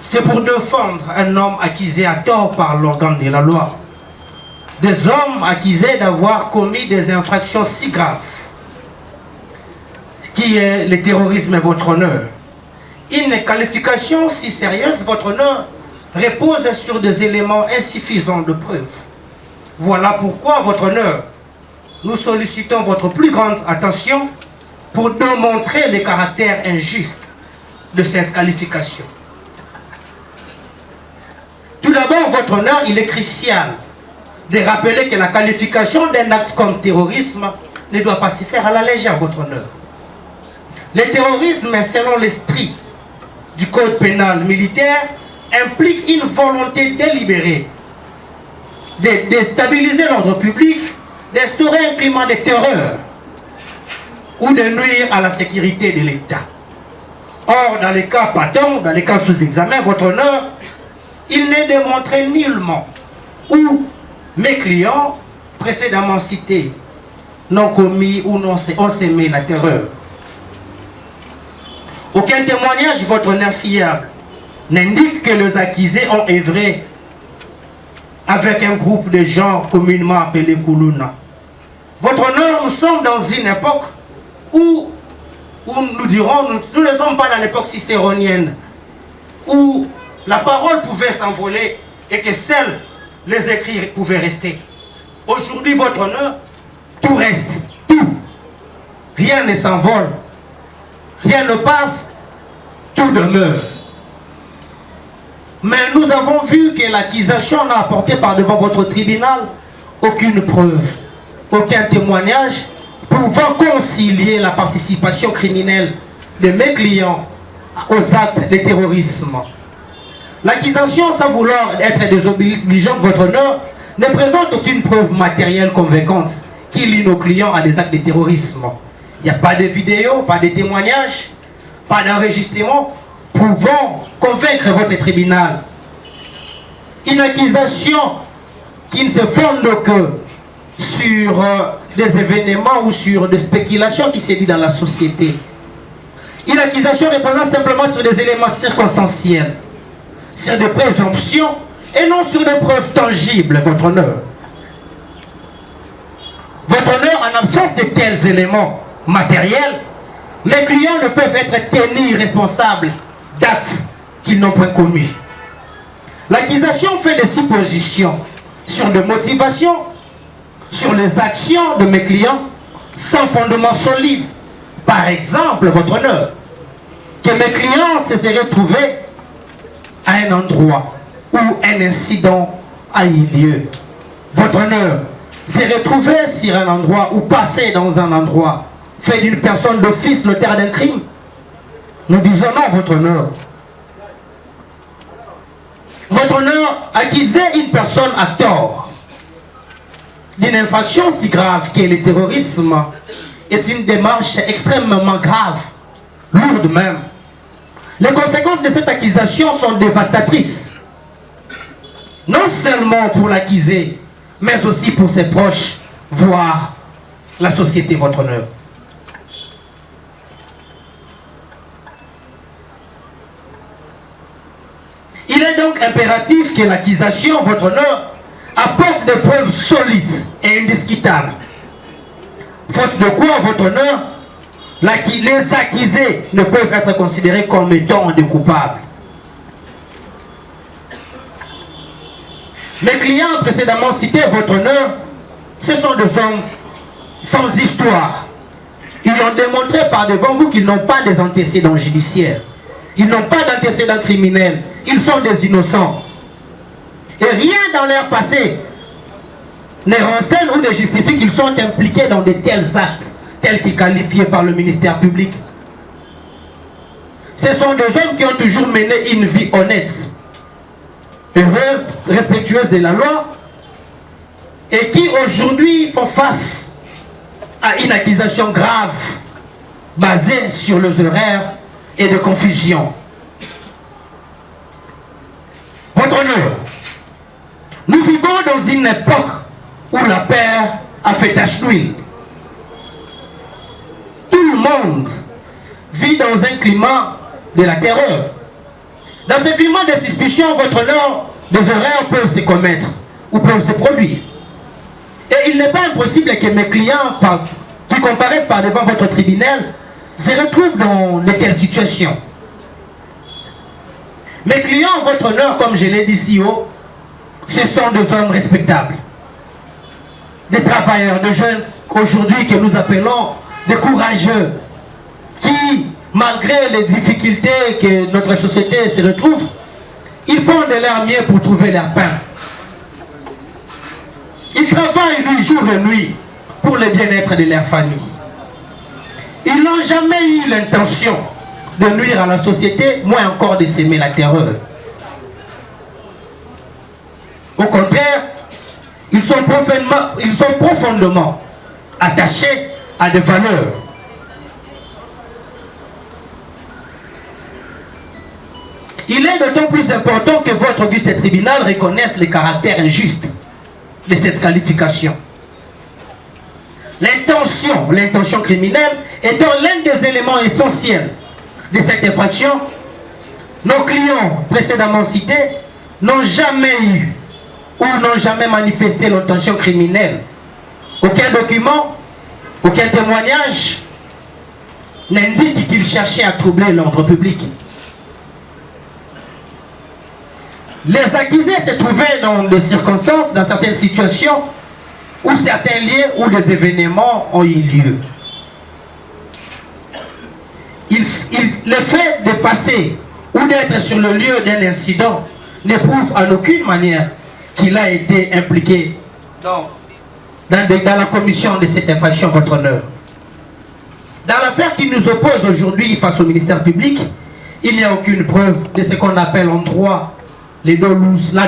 c'est pour défendre un homme accusé à tort par l'organe de la loi. Des hommes accusés d'avoir commis des infractions si graves, qui est le terrorisme, votre honneur. Une qualification si sérieuse, votre honneur, repose sur des éléments insuffisants de preuve. Voilà pourquoi, votre honneur, nous sollicitons votre plus grande attention pour démontrer le caractère injuste de cette qualification. Tout d'abord, votre honneur, il est crucial de rappeler que la qualification d'un acte comme terrorisme ne doit pas se faire à la légère, votre honneur. Le terrorisme, selon l'esprit du code pénal militaire, implique une volonté délibérée de déstabiliser l'ordre public, d'instaurer un climat de terreur ou de nuire à la sécurité de l'État. Or, dans les cas patents, dans les cas sous examen, votre honneur, il n'est démontré nullement où mes clients précédemment cités n'ont commis ou n'ont sémé la terreur. Aucun témoignage, votre honneur fiable, n'indique que les accusés ont œuvré avec un groupe de gens communément appelés Koulouna. Votre honneur, nous sommes dans une époque où nous dirons, nous ne sommes pas dans l'époque cicéronienne, où la parole pouvait s'envoler et que seuls les écrits pouvaient rester. Aujourd'hui, votre honneur, tout reste, tout. Rien ne s'envole, rien ne passe, tout demeure. Mais nous avons vu que l'accusation n'a apporté par devant votre tribunal aucune preuve, aucun témoignage pouvant concilier la participation criminelle de mes clients aux actes de terrorisme. L'accusation, sans vouloir être désobligeante, votre honneur, ne présente aucune preuve matérielle convaincante qui lie nos clients à des actes de terrorisme. Il n'y a pas de vidéo, pas de témoignage, pas d'enregistrement pouvant convaincre votre tribunal. Une accusation qui ne se fonde que sur des événements ou sur des spéculations qui se disent dans la société. Une accusation reposant simplement sur des éléments circonstanciels, sur des présomptions et non sur des preuves tangibles, votre honneur. Votre honneur, en absence de tels éléments matériels, mes clients ne peuvent être tenus responsables d'actes qu'ils n'ont pas commis. L'accusation fait des suppositions sur des motivations, sur les actions de mes clients sans fondement solide. Par exemple, votre honneur, que mes clients se seraient trouvés à un endroit où un incident a eu lieu. Votre honneur s'est retrouvé sur un endroit ou passé dans un endroit fait d'une personne d'office l'auteur d'un crime. Nous disons non, votre honneur. Votre honneur, accuser une personne à tort d'une infraction si grave qu'est le terrorisme est une démarche extrêmement grave, lourde même. Les conséquences de cette accusation sont dévastatrices. Non seulement pour l'accusé, mais aussi pour ses proches, voire la société, votre honneur. Il est donc impératif que l'accusation, votre honneur, apporte des preuves solides et indiscutables. Faute de quoi, votre honneur, les accusés ne peuvent être considérés comme étant des coupables. Mes clients précédemment cités, votre honneur, ce sont des hommes sans histoire. Ils ont démontré par devant vous qu'ils n'ont pas des antécédents judiciaires. Ils n'ont pas d'antécédents criminels. Ils sont des innocents. Et rien dans leur passé ne renseigne ou ne justifie qu'ils sont impliqués dans de tels actes, tels qu'ils qualifiés par le ministère public. Ce sont des hommes qui ont toujours mené une vie honnête, heureuse, respectueuse de la loi, et qui aujourd'hui font face à une accusation grave, basée sur les erreurs et de confusion. Votre honneur, nous vivons dans une époque où la peur a fait tache d'huile. Tout le monde vit dans un climat de la terreur. Dans ce climat de suspicion, votre honneur, des erreurs peuvent se commettre ou peuvent se produire. Et il n'est pas impossible que mes clients qui comparaissent par devant votre tribunal se retrouvent dans de telles situations. Mes clients, votre honneur, comme je l'ai dit si haut, ce sont des hommes respectables. Des travailleurs, des jeunes aujourd'hui que nous appelons des courageux, qui, malgré les difficultés que notre société se retrouve, ils font de leur mieux pour trouver leur pain. Ils travaillent nuit, jour et nuit pour le bien-être de leur famille. Ils n'ont jamais eu l'intention de nuire à la société, moins encore de s'aimer la terreur. Au contraire, ils sont profondément attachés à des valeurs. Il est d'autant plus important que votre auguste tribunal reconnaisse le caractère injuste de cette qualification. L'intention criminelle étant l'un des éléments essentiels de cette infraction, nos clients précédemment cités n'ont jamais eu ou n'ont jamais manifesté l'intention criminelle. Aucun document, aucun témoignage n'indique qu'ils cherchaient à troubler l'ordre public. Les accusés se trouvaient dans des circonstances, dans certaines situations, où certains lieux ou des événements ont eu lieu. Le fait de passer ou d'être sur le lieu d'un incident ne prouve en aucune manière qu'il a été impliqué dans la commission de cette infraction, votre honneur. Dans l'affaire qui nous oppose aujourd'hui face au ministère public, il n'y a aucune preuve de ce qu'on appelle en droit la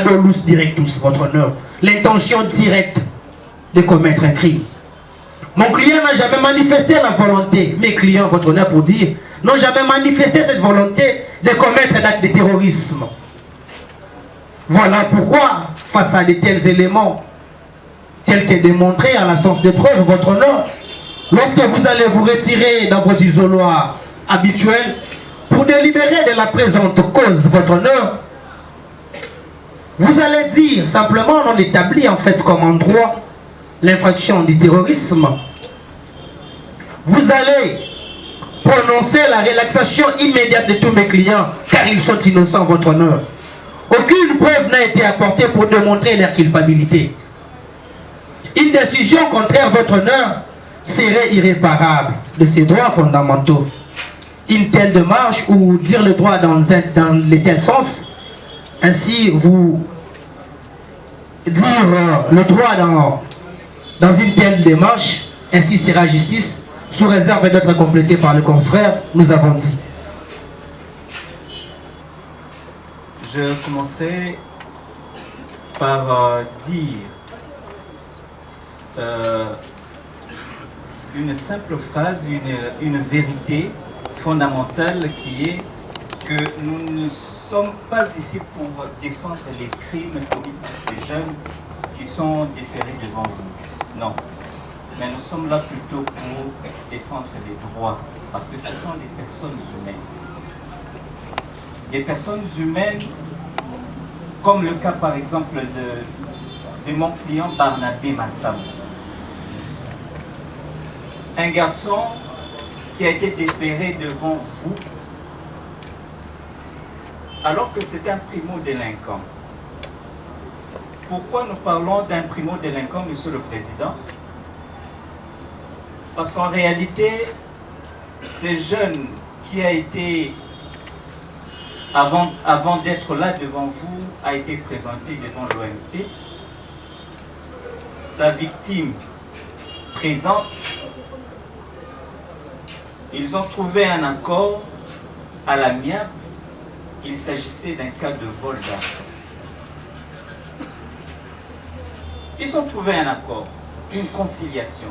dolus directus, votre honneur, l'intention directe de commettre un crime. Mon client n'a jamais manifesté la volonté, mes clients, votre honneur, pour dire, n'ont jamais manifesté cette volonté de commettre un acte de terrorisme. Voilà pourquoi, face à de tels éléments, tels que démontrés à l'absence de preuves, votre honneur, lorsque vous allez vous retirer dans vos isoloirs habituels, pour délibérer de la présente cause, votre honneur, vous allez dire simplement, on établit en fait comme en droit l'infraction du terrorisme. Vous allez prononcer la relaxation immédiate de tous mes clients, car ils sont innocents, votre honneur. Aucune preuve n'a été apportée pour démontrer leur culpabilité. Une décision contraire à votre honneur serait irréparable de ses droits fondamentaux. Une telle démarche, ou dire le droit dans le tel sens, ainsi vous dire le droit dans une telle démarche, ainsi sera justice, sous réserve d'être complété par le confrère, nous avons dit. Je commencerai par dire une simple phrase, une vérité fondamentale qui est que nous ne sommes pas ici pour défendre les crimes commis par ces jeunes qui sont déférés devant vous. Non. Mais nous sommes là plutôt pour défendre les droits, parce que ce sont des personnes humaines. Des personnes humaines, comme le cas par exemple de mon client Barnabé Massam. Un garçon qui a été déféré devant vous alors que c'est un primo-délinquant. Pourquoi nous parlons d'un primo-délinquant, Monsieur le Président? Parce qu'en réalité, ce jeune qui a été, avant d'être là devant vous, a été présenté devant l'OMP. Sa victime présente, ils ont trouvé un accord à l'amiable. Il s'agissait d'un cas de vol d'argent. Ils ont trouvé un accord, une conciliation.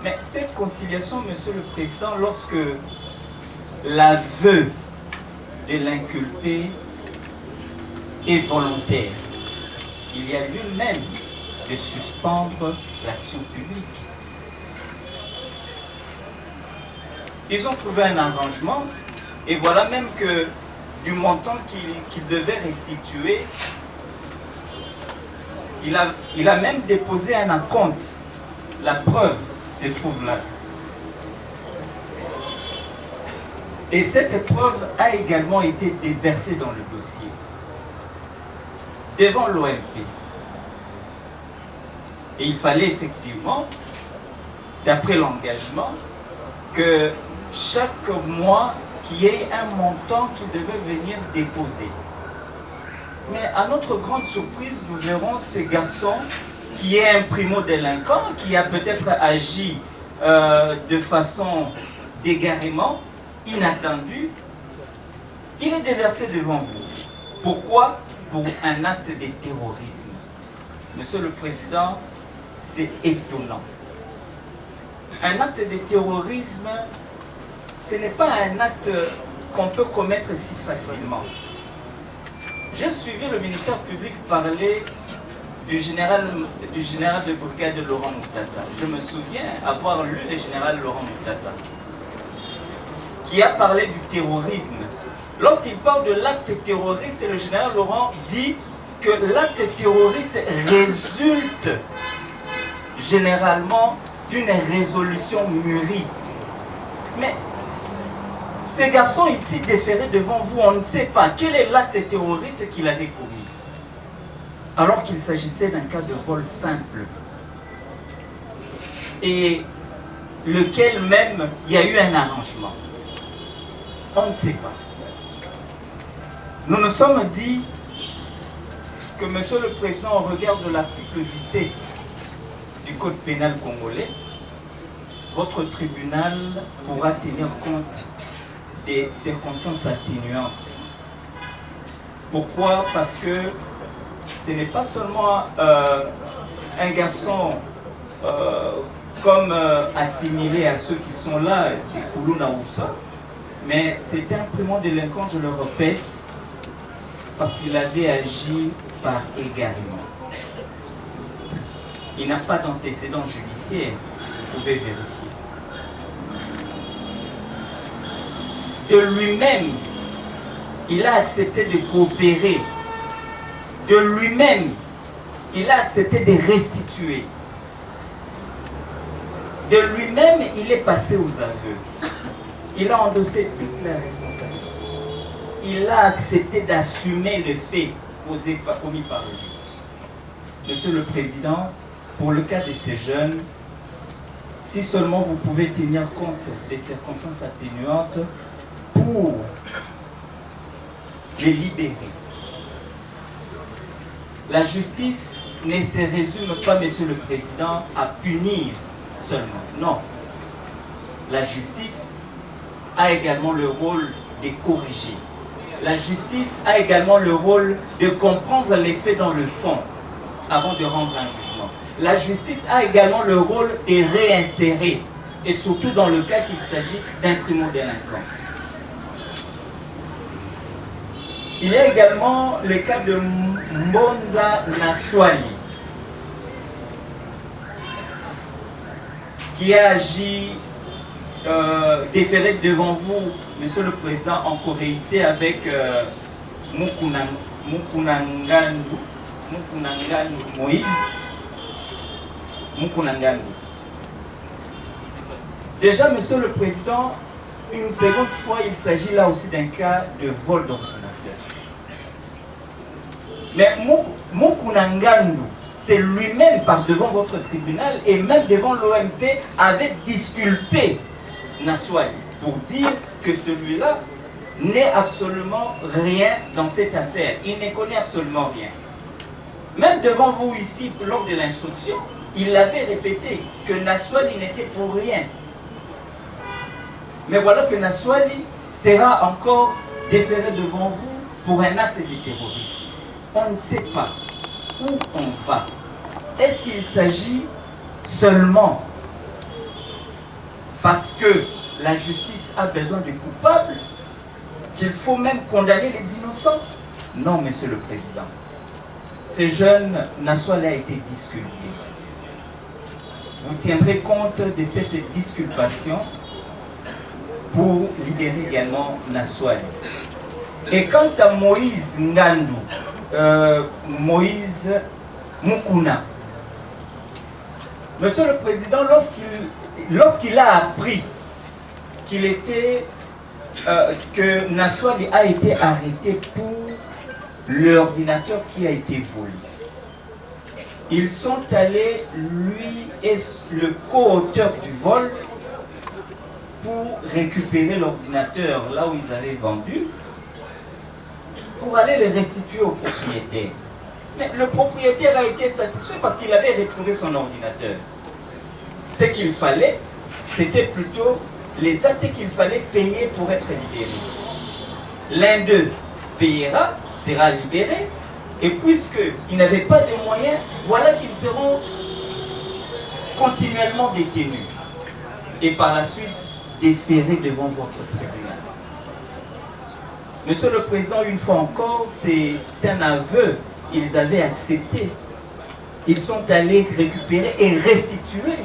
Mais cette conciliation, Monsieur le Président, lorsque l'aveu de l'inculpé est volontaire, il y a lieu même de suspendre l'action publique. Ils ont trouvé un arrangement et voilà même que du montant qu'il devait restituer, il a même déposé un acompte. La preuve se trouve là. Et cette preuve a également été déversée dans le dossier, devant l'OMP. Et il fallait effectivement, d'après l'engagement, que chaque mois, qu'il y ait un montant qui devait venir déposer. Mais à notre grande surprise, nous verrons ces garçons qui est un primo-délinquant, qui a peut-être agi de façon d'égarement, inattendue. Il est déversé devant vous. Pourquoi? Pour un acte de terrorisme. Monsieur le Président, c'est étonnant. Un acte de terrorisme, ce n'est pas un acte qu'on peut commettre si facilement. J'ai suivi le ministère public parler du général de brigade Laurent Moutata. Je me souviens avoir lu le général Laurent Moutata, qui a parlé du terrorisme. Lorsqu'il parle de l'acte terroriste, le général Laurent dit que l'acte terroriste résulte généralement d'une résolution mûrie. Mais ces garçons ici déférés devant vous, on ne sait pas quel est l'acte terroriste qu'il avait commis, alors qu'il s'agissait d'un cas de vol simple, et lequel même il y a eu un arrangement. On ne sait pas. Nous nous sommes dit que, Monsieur le Président, au regard de l'article 17 du Code pénal congolais, votre tribunal pourra tenir compte des circonstances atténuantes. Pourquoi? Parce que ce n'est pas seulement un garçon comme assimilé à ceux qui sont là, des Koulouna Oussa, mais c'est un primo-délinquant, je le répète, parce qu'il avait agi par égarement. Il n'a pas d'antécédent judiciaire, vous pouvez vérifier. De lui-même, il a accepté de coopérer. De lui-même, il a accepté de restituer. De lui-même, il est passé aux aveux. Il a endossé toute la responsabilité. Il a accepté d'assumer le fait commis par lui. Monsieur le Président, pour le cas de ces jeunes, si seulement vous pouvez tenir compte des circonstances atténuantes pour les libérer. La justice ne se résume pas, Monsieur le Président, à punir seulement. Non. La justice a également le rôle de corriger. La justice a également le rôle de comprendre les faits dans le fond avant de rendre un jugement. La justice a également le rôle de réinsérer, et surtout dans le cas qu'il s'agit d'un primo-délinquant. Il y a également le cas de Mbonza Naswali, qui a agi déféré devant vous, Monsieur le Président, en corréité avec Moïse Mukunangandu. Déjà, Monsieur le Président, une seconde fois, il s'agit là aussi d'un cas de vol d'ordinateur. Mais Mukunangandu, c'est lui-même, par devant votre tribunal et même devant l'OMP, avait disculpé Naswali pour dire que celui-là n'est absolument rien dans cette affaire. Il ne connaît absolument rien. Même devant vous ici, lors de l'instruction, il avait répété que Naswali n'était pour rien. Mais voilà que Naswali sera encore déféré devant vous pour un acte de terrorisme. On ne sait pas où on va. Est-ce qu'il s'agit seulement parce que la justice a besoin de coupables qu'il faut même condamner les innocents? Non, Monsieur le Président. Ces jeunes, Naswali a été disculpé. Vous tiendrez compte de cette disculpation pour libérer également Naswali. Et quant à Moïse Ngandu, Moïse Mukuna, Monsieur le Président, lorsqu'il a appris qu'il était, que Naswali a été arrêté pour l'ordinateur qui a été volé, ils sont allés, lui et le co-auteur du vol, pour récupérer l'ordinateur là où ils avaient vendu, pour aller le restituer au propriétaire. Mais le propriétaire a été satisfait parce qu'il avait retrouvé son ordinateur. Ce qu'il fallait, c'était plutôt les actes qu'il fallait payer pour être libéré. L'un d'eux payera, sera libéré, et puisqu'ils n'avaient pas de moyens, voilà qu'ils seront continuellement détenus. Et par la suite, déférés devant votre tribunal. Monsieur le Président, une fois encore, c'est un aveu. Ils avaient accepté. Ils sont allés récupérer et restituer.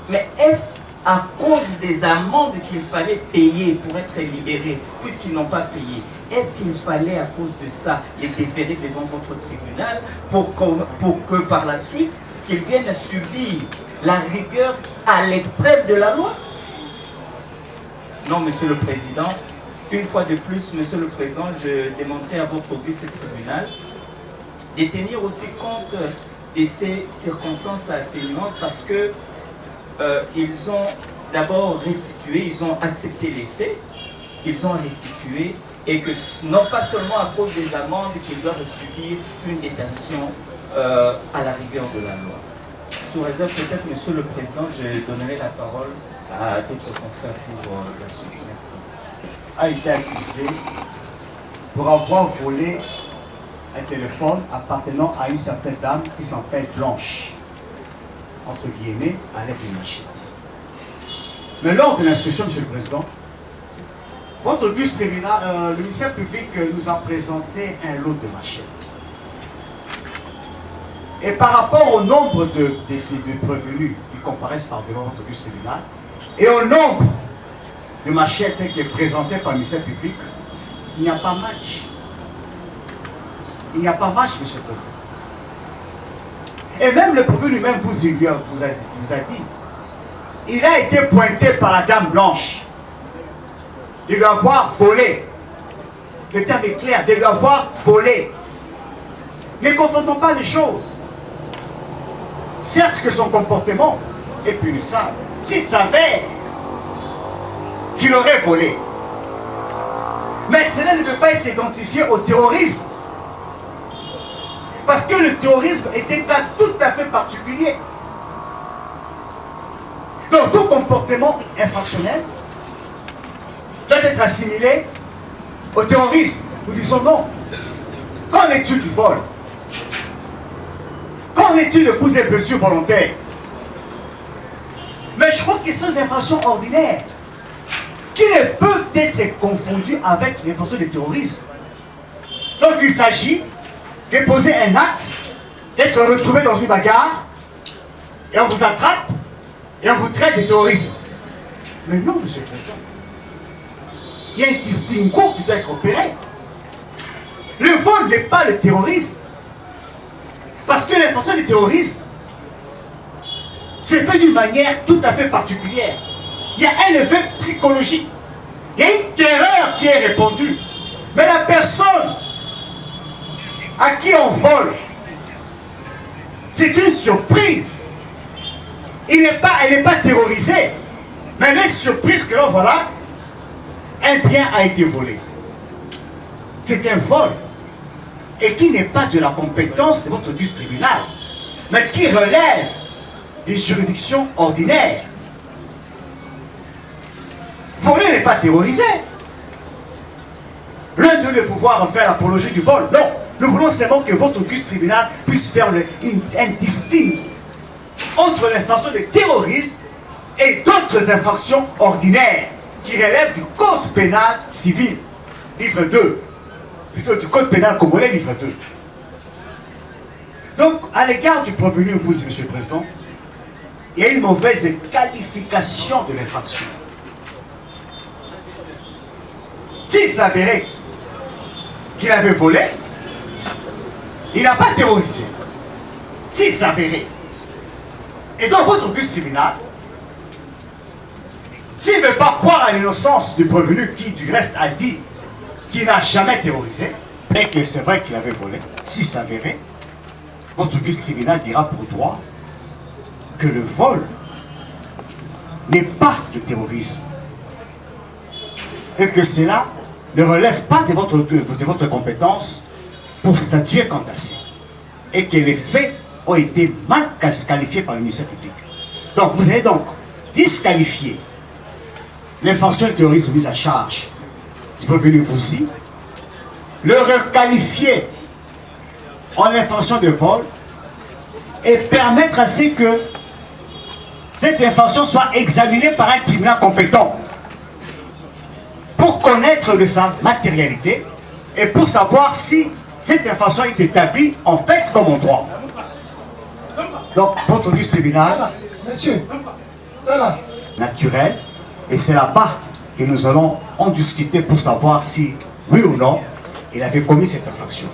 Mais est-ce à cause des amendes qu'il fallait payer pour être libérés, puisqu'ils n'ont pas payé? Est-ce qu'il fallait à cause de ça les déférer devant votre tribunal pour que par la suite, qu'ils viennent subir la rigueur à l'extrême de la loi? Non, Monsieur le Président. Une fois de plus, Monsieur le Président, je demanderai à votre vice-tribunal de tenir aussi compte de ces circonstances atténuantes parce que ils ont d'abord restitué, ils ont accepté les faits, ils ont restitué et que non pas seulement à cause des amendes qu'ils doivent subir une détention à la rigueur de la loi. Sous réserve peut-être, Monsieur le Président, je donnerai la parole à d'autres confrères pour la suite. Merci. A été accusé pour avoir volé un téléphone appartenant à une certaine dame qui s'appelle Blanche, entre guillemets, à l'aide d'une machette. Mais lors de l'instruction, Monsieur le Président, votre auguste tribunal, le ministère public nous a présenté un lot de machettes. Et par rapport au nombre de prévenus qui comparaissent par devant votre auguste tribunal, et au nombre de machettes qui est présenté par le ministère public, il n'y a pas match. Il n'y a pas match, Monsieur le Président. Et même le prévenu lui-même vous a dit il a été pointé par la Dame Blanche de lui avoir volé. Le terme est clair, de lui avoir volé. Ne confondons pas les choses. Certes que son comportement est punissable. S'il savait qu'il aurait volé. Mais cela ne peut pas être identifié au terrorisme. Parce que le terrorisme est un cas tout à fait particulier. Donc tout comportement infractionnel doit être assimilé au terrorisme. Nous disons non. Qu'en est-il du vol? Qu'en est-il de coups et blessures volontaires? Mais je crois que ce sont des infractions ordinaires qui ne peuvent être confondues avec l'infraction de terrorisme. Donc il s'agit de poser un acte, d'être retrouvé dans une bagarre, et on vous attrape, et on vous traite de terroriste. Mais non, monsieur le Président. Il y a un distinguo qui doit être opéré. Le vol n'est pas le terrorisme. Parce que l'infraction du terrorisme, c'est fait d'une manière tout à fait particulière. Il y a un effet psychologique. Il y a une terreur qui est répandue. Mais la personne à qui on vole, c'est une surprise. Elle n'est pas terrorisée. Mais elle est surprise que là, voilà, un bien a été volé. C'est un vol. Et qui n'est pas de la compétence de votre tribunal, mais qui relève des juridictions ordinaires. Voler n'est pas terrorisé. L'un de nous pouvoir faire l'apologie du vol. Non, nous voulons seulement que votre auguste tribunal puisse faire un distinguo entre l'infraction de terrorisme et d'autres infractions ordinaires qui relèvent du code pénal civil, livre 2. Plutôt du code pénal congolais, livre 2. Donc, à l'égard du prévenu, vous, monsieur le Président, il y a une mauvaise qualification de l'infraction. S'il s'avérait qu'il avait volé, il n'a pas terrorisé. S'il s'avérait. Et dans votre auguste tribunal, s'il ne veut pas croire à l'innocence du prévenu qui, du reste, a dit qu'il n'a jamais terrorisé, et que c'est vrai qu'il avait volé, s'il s'avérait, votre auguste tribunal dira pour droit que le vol n'est pas le terrorisme. Et que cela ne relève pas de votre compétence pour statuer quant à ça. Et que les faits ont été mal qualifiés par le ministère public. Donc vous allez donc disqualifier l'infraction de terrorisme mise à charge du prévenu vous-ci, le requalifier en infraction de vol et permettre à ce que cette infraction soit examinée par un tribunal compétent pour connaître de sa matérialité et pour savoir si cette infraction est établie en fait comme en droit. Donc, votre auguste tribunal, monsieur, naturel, et c'est là-bas que nous allons en discuter pour savoir si, oui ou non, il avait commis cette infraction.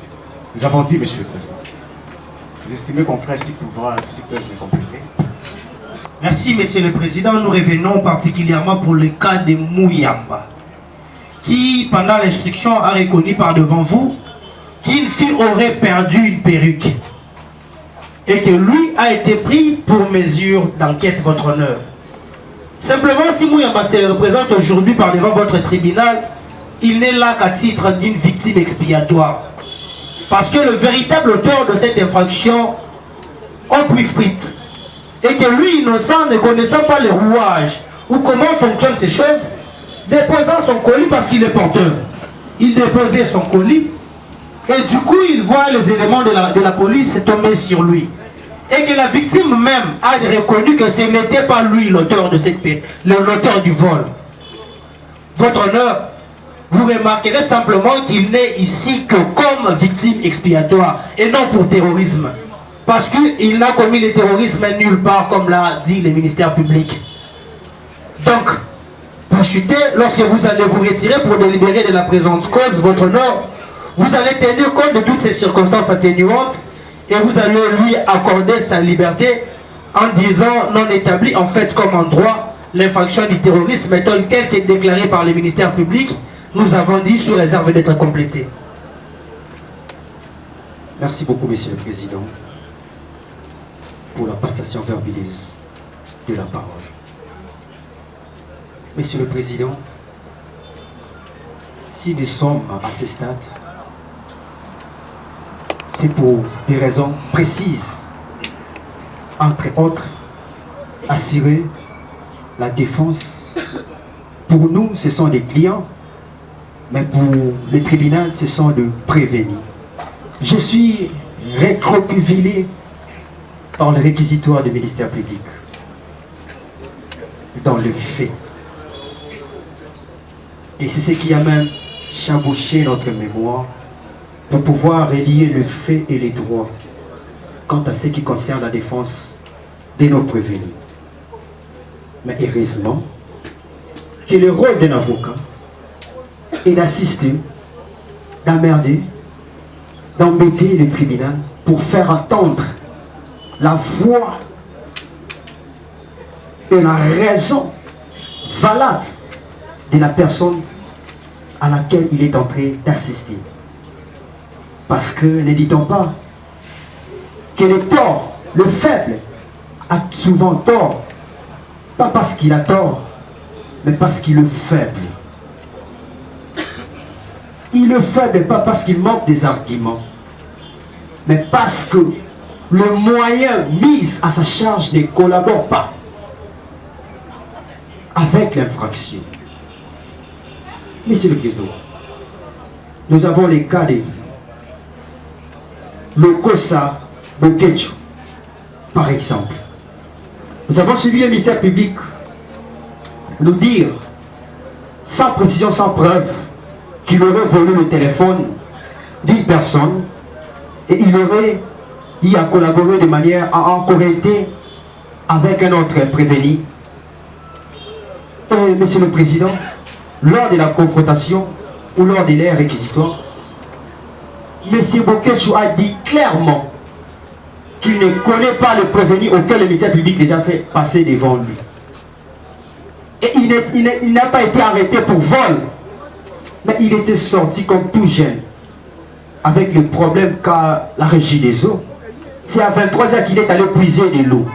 Nous avons dit, monsieur le Président. Vous estimez qu'on ferait s'il peuvent me compléter? Merci, monsieur le Président. Nous revenons particulièrement pour le cas de Mouyamba, qui, pendant l'instruction, a reconnu par devant vous qu'une fille aurait perdu une perruque et que lui a été pris pour mesure d'enquête, votre honneur. Simplement, si Mouyamba se représente aujourd'hui par devant votre tribunal, il n'est là qu'à titre d'une victime expiatoire. Parce que le véritable auteur de cette infraction a pris fuite. Et que lui, innocent, ne connaissant pas les rouages ou comment fonctionnent ces choses, déposant son colis parce qu'il est porteur. Il déposait son colis et du coup, il voit les éléments de la police tomber sur lui. Et que la victime même a reconnu que ce n'était pas lui l'auteur de l'auteur du vol. Votre honneur, vous remarquerez simplement qu'il n'est ici que comme victime expiatoire et non pour terrorisme. Parce qu'il n'a commis le terrorisme nulle part, comme l'a dit le ministère public. Donc, pour chuter, lorsque vous allez vous retirer pour délibérer de la présente cause, votre honneur, vous allez tenir compte de toutes ces circonstances atténuantes et vous allez lui accorder sa liberté en disant non établi en fait comme en droit l'infraction du terrorisme telle qu'elle est déclarée par le ministère public. Nous avons dit sous réserve d'être complété. Merci beaucoup, Monsieur le Président, pour la passation verbalise de la parole. Monsieur le Président, si nous sommes à ce stade, c'est pour des raisons précises. Entre autres, assurer la défense. Pour nous, ce sont des clients, mais pour le tribunal, ce sont de prévenir. Je suis recroquevillé par le réquisitoire du ministère public dans le fait. Et c'est ce qui a même chabouché notre mémoire pour pouvoir relier le fait et les droits quant à ce qui concerne la défense de nos prévenus. Mais heureusement que le rôle d'un avocat est d'assister, d'emmerder, d'embêter le tribunal pour faire attendre la voix et la raison valable de la personne à laquelle il est en train d'assister. Parce que ne dit-on pas que le tort, le faible, a souvent tort, pas parce qu'il a tort, mais parce qu'il est faible. Il est faible pas parce qu'il manque des arguments, mais parce que le moyen mis à sa charge ne collabore pas avec l'infraction. Monsieur le Président, nous avons les cas de Lokosa Bokecho, par exemple. Nous avons suivi le ministère public nous dire, sans précision, sans preuve, qu'il aurait volé le téléphone d'une personne et il aurait y a collaboré de manière à en correcter avec un autre prévenu. Et Monsieur le Président, lors de la confrontation ou lors de l'ère réquisitoire, M. Bokecho a dit clairement qu'il ne connaît pas le prévenu auquel le ministère public les a fait passer devant lui. Et il n'a pas été arrêté pour vol, mais il était sorti comme tout jeune, avec le problème qu'a la régie des eaux. C'est à 23 h qu'il est allé puiser de l'eau.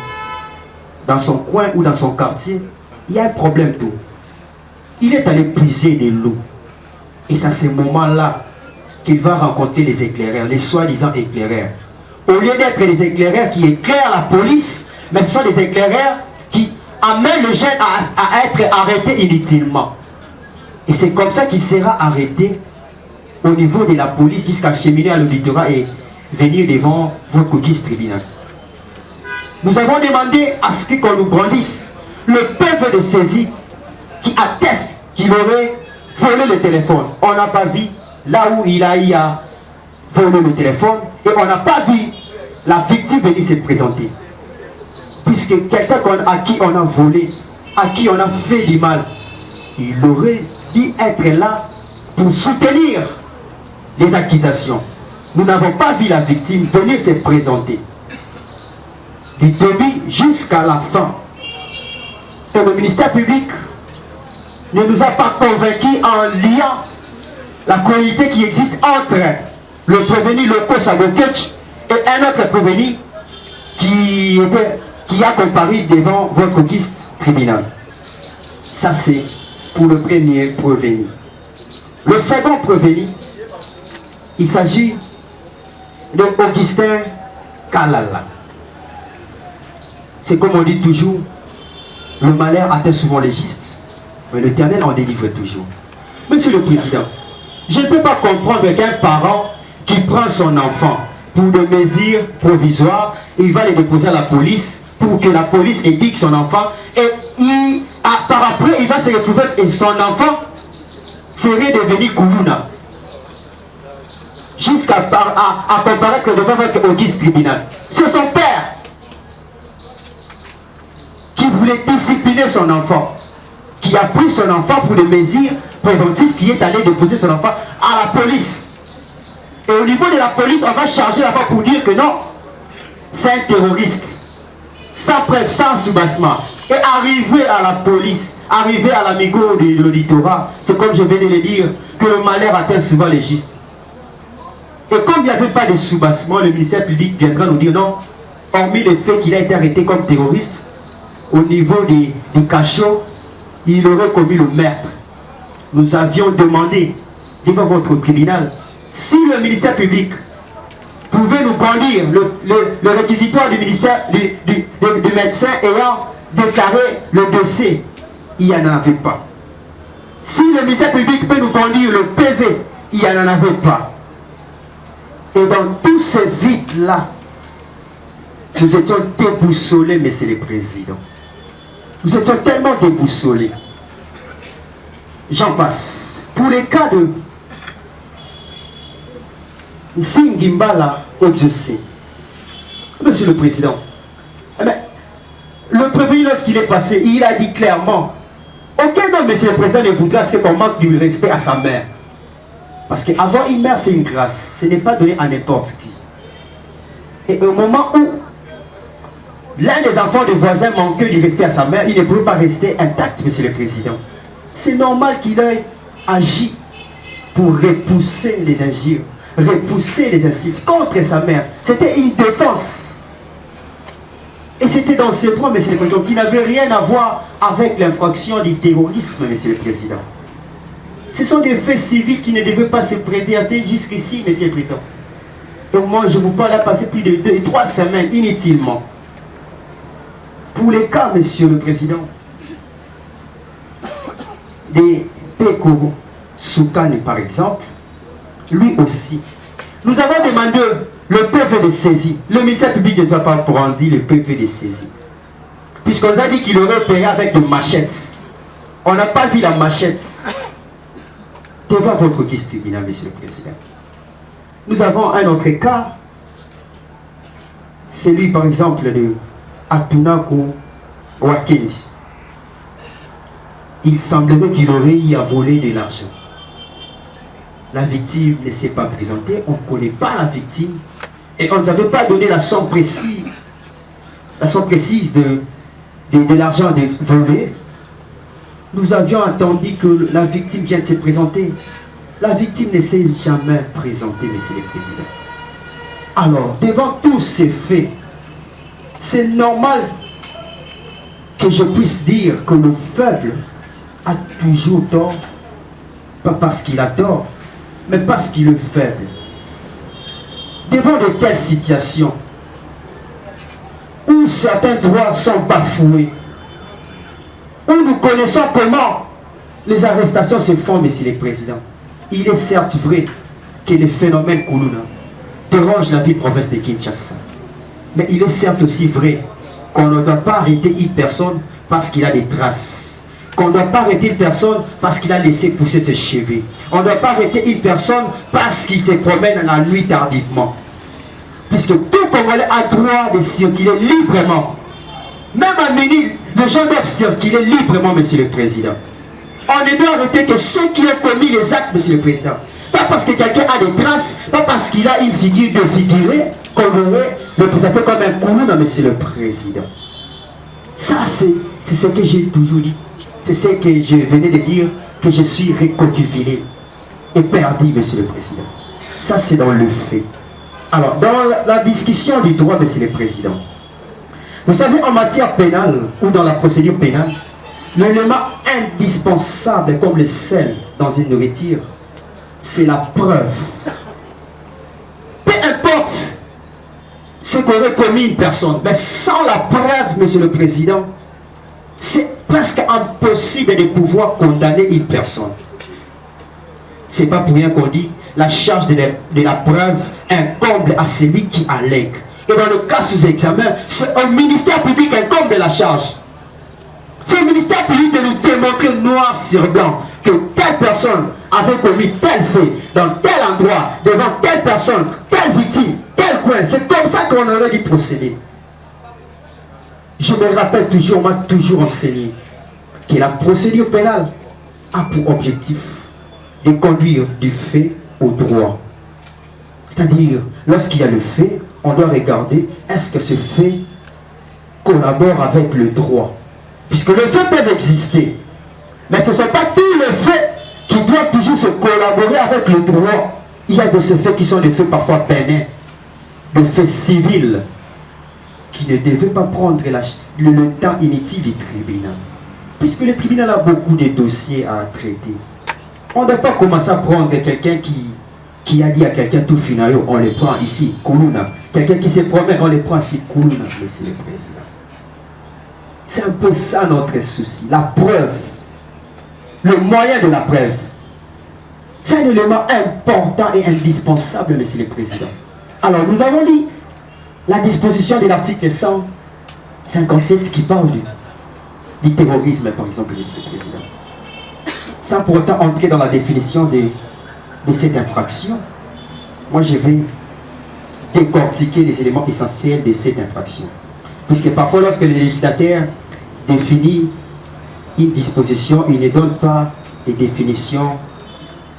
Dans son coin ou dans son quartier, il y a un problème d'eau. Il est allé puiser de l'eau. Et c'est à ce moment-là qu'il va rencontrer les éclaireurs, les soi-disant éclaireurs. Au lieu d'être les éclaireurs qui éclairent la police, mais ce sont les éclaireurs qui amènent le jeune à être arrêté inutilement. Et c'est comme ça qu'il sera arrêté au niveau de la police jusqu'à cheminer à l'auditorat et venir devant votre guise tribunal. Nous avons demandé à ce qu'on nous brandisse le PV de saisie qui atteste qu'il aurait volé le téléphone. On n'a pas vu là où il a eu à voler le téléphone et on n'a pas vu la victime venir se présenter. Puisque quelqu'un à qui on a volé, à qui on a fait du mal, il aurait dû être là pour soutenir les accusations. Nous n'avons pas vu la victime venir se présenter. Du début jusqu'à la fin. Et le ministère public ne nous a pas convaincus en liant la qualité qui existe entre le prévenu Lokosa Bokecho et un autre prévenu qui a comparé devant votre guise tribunal. Ça c'est pour le premier prévenu. Le second prévenu, il s'agit de Augustin Kalala. C'est comme on dit toujours, le malheur atteint souvent les justes, mais l'Éternel en délivre toujours. Monsieur le Président, je ne peux pas comprendre qu'un parent qui prend son enfant pour des mesures provisoires, il va les déposer à la police pour que la police éduque son enfant et par après il va se retrouver et son enfant serait devenu Koulouna. Jusqu'à comparaître devant votre auguste tribunal. C'est son père qui voulait discipliner son enfant, qui a pris son enfant pour des mesures préventives, qui est allé déposer son enfant à la police. Et au niveau de la police, on va charger l'enfant pour dire que non, c'est un terroriste. sans preuve, sans soubassement, et arriver à la police, arriver à l'amigo de l'auditorat, c'est comme je venais de le dire, que le malheur atteint souvent les gistes. Et comme il n'y avait pas de soubassement, le ministère public viendra nous dire non, hormis le fait qu'il a été arrêté comme terroriste, au niveau des cachots, il aurait commis le meurtre. Nous avions demandé devant votre tribunal si le ministère public pouvait nous brandir le réquisitoire du ministère du médecin ayant déclaré le dossier. Il n'y en avait pas. Si le ministère public peut nous brandir le PV, il n'y en avait pas. Et dans tous ces vides-là, nous étions déboussolés, Monsieur le Président. Nous étions tellement déboussolés. J'en passe. Pour les cas de Zingimbala Odjosé, Monsieur le Président, le prévenu, lorsqu'il est passé, il a dit clairement, aucun homme, Monsieur le Président, ne voudra qu'on manque du respect à sa mère. Parce qu'avoir une mère, c'est une grâce. Ce n'est pas donné à n'importe qui. Et au moment où l'un des enfants de voisins manquait du respect à sa mère, il ne pouvait pas rester intact, Monsieur le Président. C'est normal qu'il ait agi pour repousser les injures, repousser les insultes contre sa mère. C'était une défense. Et c'était dans ce droit, Monsieur le Président, qui n'avait rien à voir avec l'infraction du terrorisme, Monsieur le Président. Ce sont des faits civils qui ne devaient pas se prêter à jusqu'ici, Monsieur le Président. Donc moi, je vous parle à passer plus de 2 et 3 semaines inutilement. Pour les cas, Monsieur le Président, des Pekoro Soukane par exemple, lui aussi, nous avons demandé le PV de saisie. Le ministère public ne nous a pas brandi le PV de saisie. Puisqu'on nous a dit qu'il aurait opéré avec des machettes. On n'a pas vu la machette. Devant votre guise tribunal, Monsieur le Président. Nous avons un autre cas. Celui par exemple de Atunako Wakendi. Il semblerait qu'il aurait eu à voler de l'argent. La victime ne s'est pas présentée, on ne connaît pas la victime et on ne nous avait pas donné la somme précise de l'argent volé. Nous avions attendu que la victime vienne se présenter. La victime ne s'est jamais présentée, Monsieur le Président. Alors, devant tous ces faits, c'est normal que je puisse dire que le faible a toujours tort, pas parce qu'il a tort, mais parce qu'il est faible. Devant de telles situations, où certains droits sont bafoués, où nous connaissons comment les arrestations se font, Monsieur le Président, il est certes vrai que le phénomène Koulouna dérange la vie province de Kinshasa. Mais il est certes aussi vrai qu'on ne doit pas arrêter une personne parce qu'il a des traces. Qu'on ne doit pas arrêter une personne parce qu'il a laissé pousser ses cheveux. On ne doit pas arrêter une personne parce qu'il se promène la nuit tardivement. Puisque tout Congolais a droit de circuler librement. Même à minuit, les gens doivent circuler librement, Monsieur le Président. On ne doit arrêter que ceux qui ont commis les actes, Monsieur le Président. Pas parce que quelqu'un a des traces, pas parce qu'il a une figure de figuré, qu'on devrait le présenter comme un Koulouna, Monsieur le Président. Ça, c'est ce que j'ai toujours dit. C'est ce que je venais de dire, que je suis réconcilié et perdu, Monsieur le Président. Ça, c'est dans le fait. Alors, dans la discussion du droit, Monsieur le Président, vous savez, en matière pénale ou dans la procédure pénale, l'élément indispensable comme le sel dans une nourriture, c'est la preuve. Peu importe ce qu'aurait commis une personne, mais sans la preuve, Monsieur le Président, c'est presque impossible de pouvoir condamner une personne. C'est pas pour rien qu'on dit la charge de la preuve incombe à celui qui allègue. Et dans le cas sous examen, c'est au ministère public incombe la charge. C'est au ministère public de nous démontrer noir sur blanc que telle personne avait commis tel fait dans tel endroit, devant telle personne, telle victime, tel coin. C'est comme ça qu'on aurait dû procéder. Je me rappelle toujours, on m'a toujours enseigné que la procédure pénale a pour objectif de conduire du fait au droit. C'est-à-dire, lorsqu'il y a le fait, on doit regarder, est-ce que ce fait collabore avec le droit. Puisque les faits peuvent exister. Mais ce ne sont pas tous les faits qui doivent toujours se collaborer avec le droit. Il y a de ces faits qui sont des faits parfois pénals, des faits civils, qui ne devaient pas prendre le temps inutile du tribunal. Puisque le tribunal a beaucoup de dossiers à traiter. On ne doit pas commencer à prendre quelqu'un qui a dit à quelqu'un tout finalement, on les prend ici, Koulouna. Quelqu'un qui se promène, on les prend ici, Koulouna, monsieur le président. C'est un peu ça notre souci, la preuve. Le moyen de la preuve. C'est un élément important et indispensable, monsieur le président. Alors, nous avons lu la disposition de l'article 157 qui parle du terrorisme, par exemple, monsieur le président. Sans pour autant entrer dans la définition de cette infraction, moi je vais décortiquer les éléments essentiels de cette infraction. Puisque parfois, lorsque le législateur définit une disposition, il ne donne pas des définitions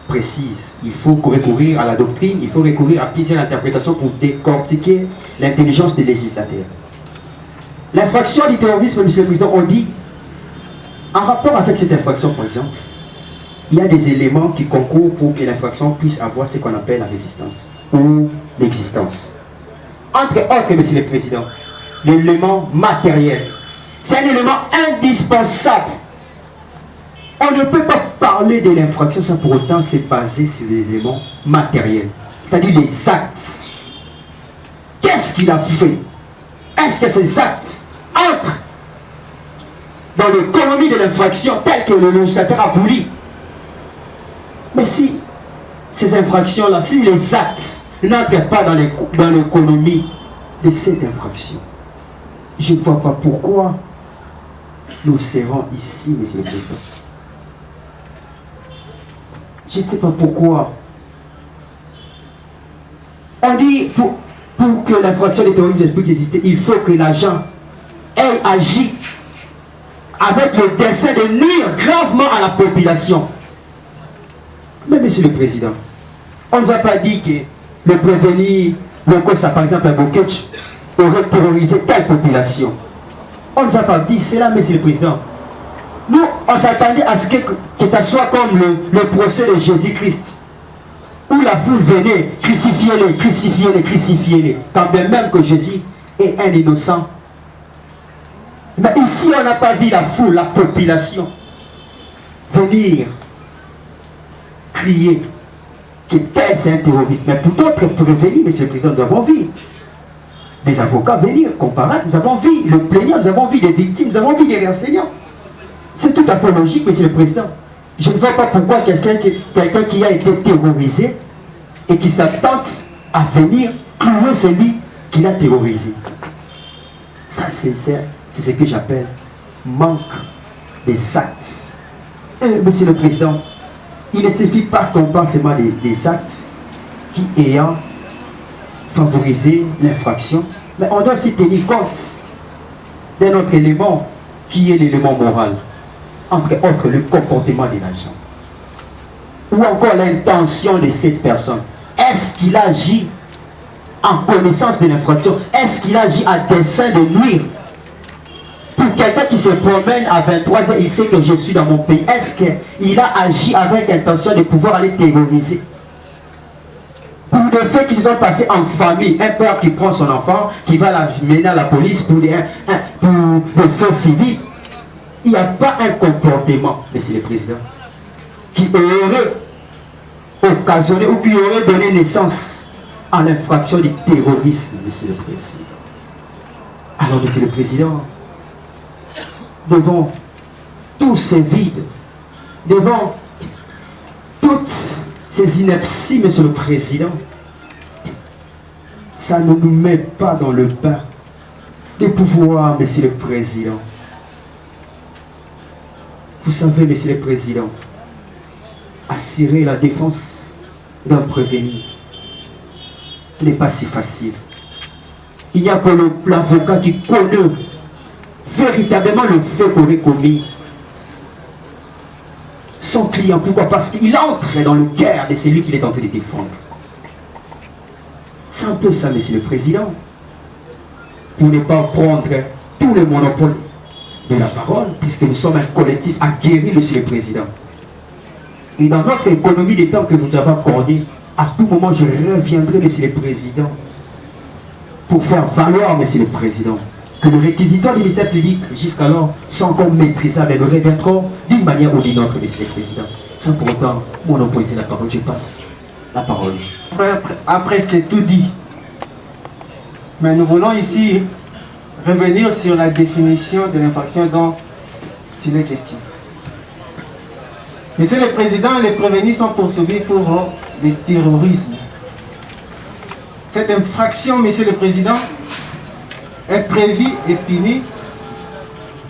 précises. Il faut recourir à la doctrine, il faut recourir à plusieurs interprétations pour décortiquer l'intelligence des législateurs. L'infraction du terrorisme, monsieur le président, on dit, en rapport avec cette infraction, par exemple, il y a des éléments qui concourent pour que l'infraction puisse avoir ce qu'on appelle la résistance ou l'existence. Entre autres, monsieur le président, l'élément matériel. C'est un élément indispensable. On ne peut pas parler de l'infraction sans pour autant se baser sur des éléments matériels. C'est-à-dire les actes. Qu'est-ce qu'il a fait? Est-ce que ces actes entrent dans l'économie de l'infraction telle que le législateur a voulu? Mais si ces infractions-là, si les actes n'entrent pas dans l'économie de cette infraction, je ne vois pas pourquoi nous serons ici, monsieur le président. Je ne sais pas pourquoi. On dit, pour que l'infraction de terrorisme puisse exister, il faut que l'agent ait agi avec le dessein de nuire gravement à la population. Mais monsieur le président, on ne nous a pas dit que le prévenu, le COSA par exemple à Boketch, aurait terrorisé telle population. On ne nous a pas dit cela, monsieur le président. Nous, on s'attendait à ce que ça soit comme le procès de Jésus-Christ, où la foule venait, crucifiez-les, crucifiez-les, crucifiez-les, quand bien même que Jésus est un innocent. Mais ici, on n'a pas vu la foule, la population, venir crier que tel c'est un terroriste. Mais pour d'autres prévenus, monsieur le président, nous avons vu des avocats venir comparaître, nous avons vu le plaignant, nous avons vu des victimes, nous avons vu des renseignants. C'est tout à fait logique, monsieur le président. Je ne vois pas pourquoi quelqu'un qui a été terrorisé et qui s'abstente à venir clouer celui qui l'a terrorisé. Ça, c'est ce que j'appelle manque des actes. Monsieur le président, il ne suffit pas qu'on parle seulement des actes qui ayant favorisé l'infraction, mais on doit aussi tenir compte d'un autre élément qui est l'élément moral, entre autres le comportement de l'agent, ou encore l'intention de cette personne. Est-ce qu'il agit en connaissance de l'infraction? Est-ce qu'il agit à dessein de nuire? Pour quelqu'un qui se promène à 23 ans, il sait que je suis dans mon pays. Est-ce qu'il a agi avec intention de pouvoir aller terroriser? Pour des faits qui se sont passés en famille, un père qui prend son enfant, qui va l'amener à la police pour des faits civils, il n'y a pas un comportement, monsieur le président, qui aurait occasionné ou qui aurait donné naissance à l'infraction du terrorisme, monsieur le président. Alors, monsieur le président, devant tous ces vides, devant toutes ces inepties, monsieur le président, ça ne nous met pas dans le bain de pouvoir, monsieur le président. Vous savez, monsieur le président, assurer la défense d'un prévenu n'est pas si facile. Il n'y a que l'avocat qui connaît véritablement le fait qu'aurait commis son client. Pourquoi? Parce qu'il entre dans le cœur de celui qu'il est en train de défendre. C'est un peu ça, monsieur le président. Pour ne pas prendre tous les monopoles de la parole, puisque nous sommes un collectif aguerri, Monsieur le Président. Et dans notre économie des temps que vous avez accordé, à tout moment, je reviendrai, Monsieur le Président, pour faire valoir, Monsieur le Président, que le réquisitoire du ministère public jusqu'alors sont encore maîtrisables et nous reviendrons d'une manière ou d'une autre, Monsieur le Président. Sans pour autant monopoliser la parole, je passe la parole. Mon frère a presque tout dit. Mais nous voulons ici revenir sur la définition de l'infraction dont il est question. Monsieur le Président, les prévenus sont poursuivis pour le terrorisme. Cette infraction, Monsieur le Président, est prévue et punie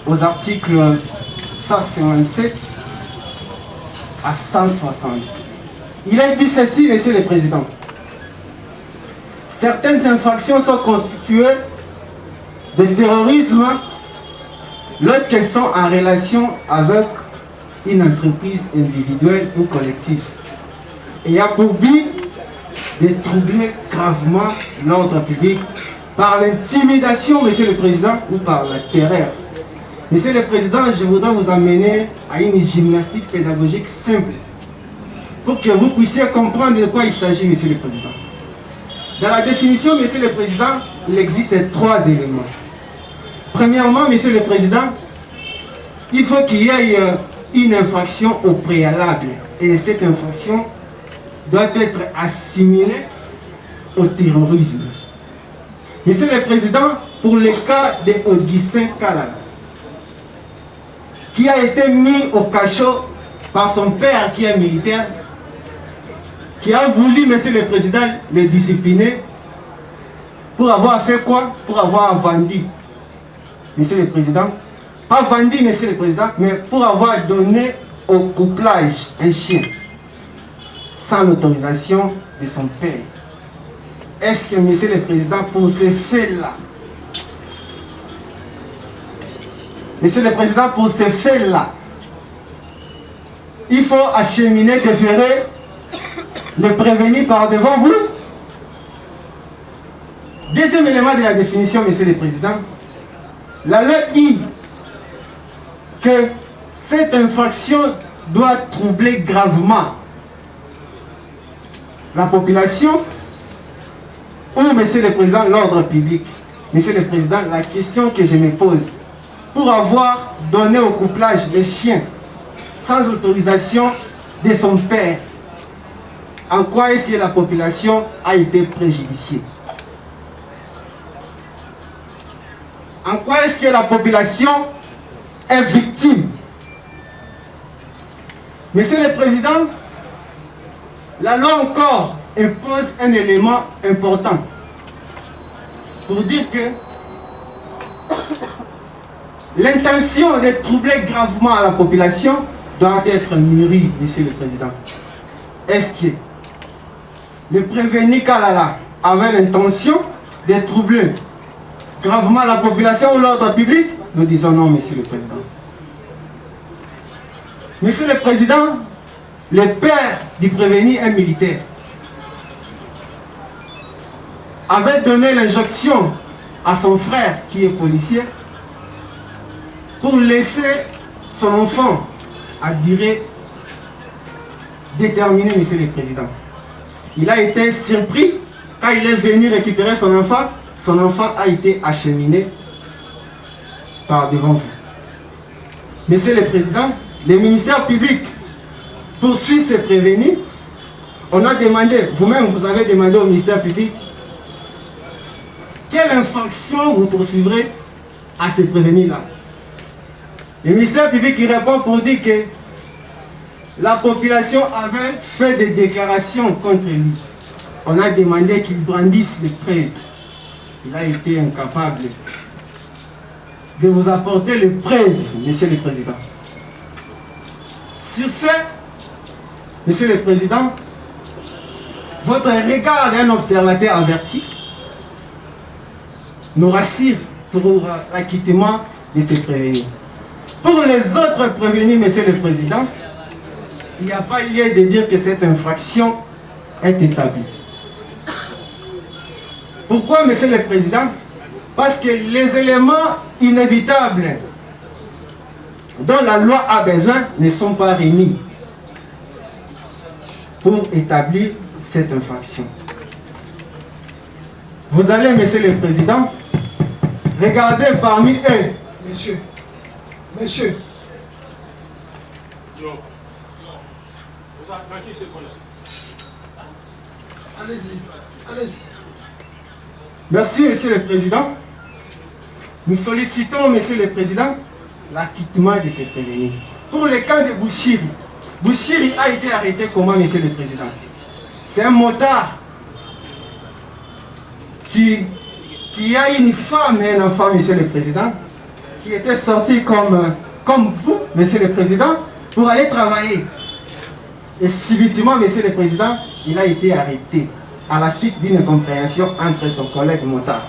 aux articles 157 à 160. Il a dit ceci, Monsieur le Président. Certaines infractions sont constituées de terrorisme lorsqu'elles sont en relation avec une entreprise individuelle ou collective et a pour but de troubler gravement l'ordre public par l'intimidation, Monsieur le Président, ou par la terreur. Monsieur le Président, je voudrais vous amener à une gymnastique pédagogique simple pour que vous puissiez comprendre de quoi il s'agit, Monsieur le Président. Dans la définition, Monsieur le Président, il existe 3 éléments. Premièrement, Monsieur le Président, il faut qu'il y ait une infraction au préalable. Et cette infraction doit être assimilée au terrorisme. Monsieur le Président, pour le cas d'Augustin Kalala, qui a été mis au cachot par son père qui est militaire, qui a voulu, Monsieur le Président, le discipliner pour avoir fait quoi? Pour avoir vendu, Monsieur le Président, pas vendu, Monsieur le Président, mais pour avoir donné au couplage un chien sans l'autorisation de son père. Est-ce que, Monsieur le Président, pour ces faits-là, Monsieur le Président, pour ces faits-là, il faut acheminer, déférer le prévenu par devant vous? Deuxième élément de la définition, Monsieur le Président, la loi dit que cette infraction doit troubler gravement la population ou, Monsieur le Président, l'ordre public. Monsieur le Président, la question que je me pose, pour avoir donné au couplage les chiens sans autorisation de son père, en quoi est-ce que la population a été préjudiciée? En quoi est-ce que la population est victime? Monsieur le Président, la loi encore impose un élément important pour dire que l'intention de troubler gravement la population doit être mûrie, Monsieur le Président. Est-ce que le prévenu Kalala avait l'intention de troubler gravement la population ou l'ordre public? Nous disons non, Monsieur le Président. Monsieur le Président, le père du prévenu est militaire. Avait donné l'injonction à son frère qui est policier pour laisser son enfant à durée déterminée, Monsieur le Président. Il a été surpris quand il est venu récupérer son enfant a été acheminé par devant vous. Monsieur le Président, le ministère public poursuit ses prévenus. On a demandé, vous-même vous avez demandé au ministère public, quelle infraction vous poursuivrez à ces prévenus-là? Le ministère public il répond pour dire que la population avait fait des déclarations contre lui. On a demandé qu'il brandisse les preuves. Il a été incapable de vous apporter les preuves, Monsieur le Président. Sur ce, Monsieur le Président, votre regard d'un observateur averti nous rassure pour l'acquittement de ces prévenus. Pour les autres prévenus, Monsieur le Président, il n'y a pas lieu de dire que cette infraction est établie. Pourquoi, Monsieur le Président? Parce que les éléments inévitables dont la loi a besoin ne sont pas réunis pour établir cette infraction. Vous allez, Monsieur le Président, regarder parmi eux. Monsieur, monsieur. Allez-y, allez-y. Merci, Monsieur le Président. Nous sollicitons, Monsieur le Président, l'acquittement de ces prévenus. Pour le cas de Bouchiri, Bouchiri a été arrêté comment, Monsieur le Président? C'est un motard qui a une femme et un enfant, Monsieur le Président, qui était sorti comme vous, Monsieur le Président, pour aller travailler. Et subitement, Monsieur le Président, il a été arrêté à la suite d'une incompréhension entre son collègue motard.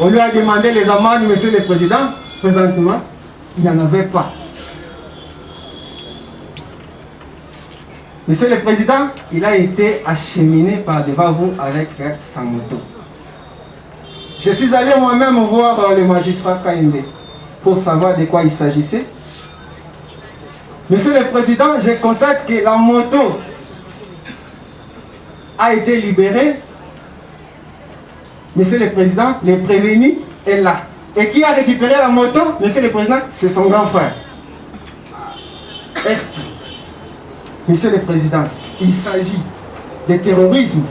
On lui a demandé les amendes, Monsieur le Président, présentement, il n'en avait pas. Monsieur le Président, il a été acheminé par devant vous avec sa moto. Je suis allé moi-même voir le magistrat Kainde pour savoir de quoi il s'agissait. Monsieur le Président, je constate que la moto a été libérée. Monsieur le Président, le prévenu est là. Et qui a récupéré la moto, Monsieur le Président, c'est son grand frère. Est-ce que, Monsieur le Président, il s'agit de terrorisme?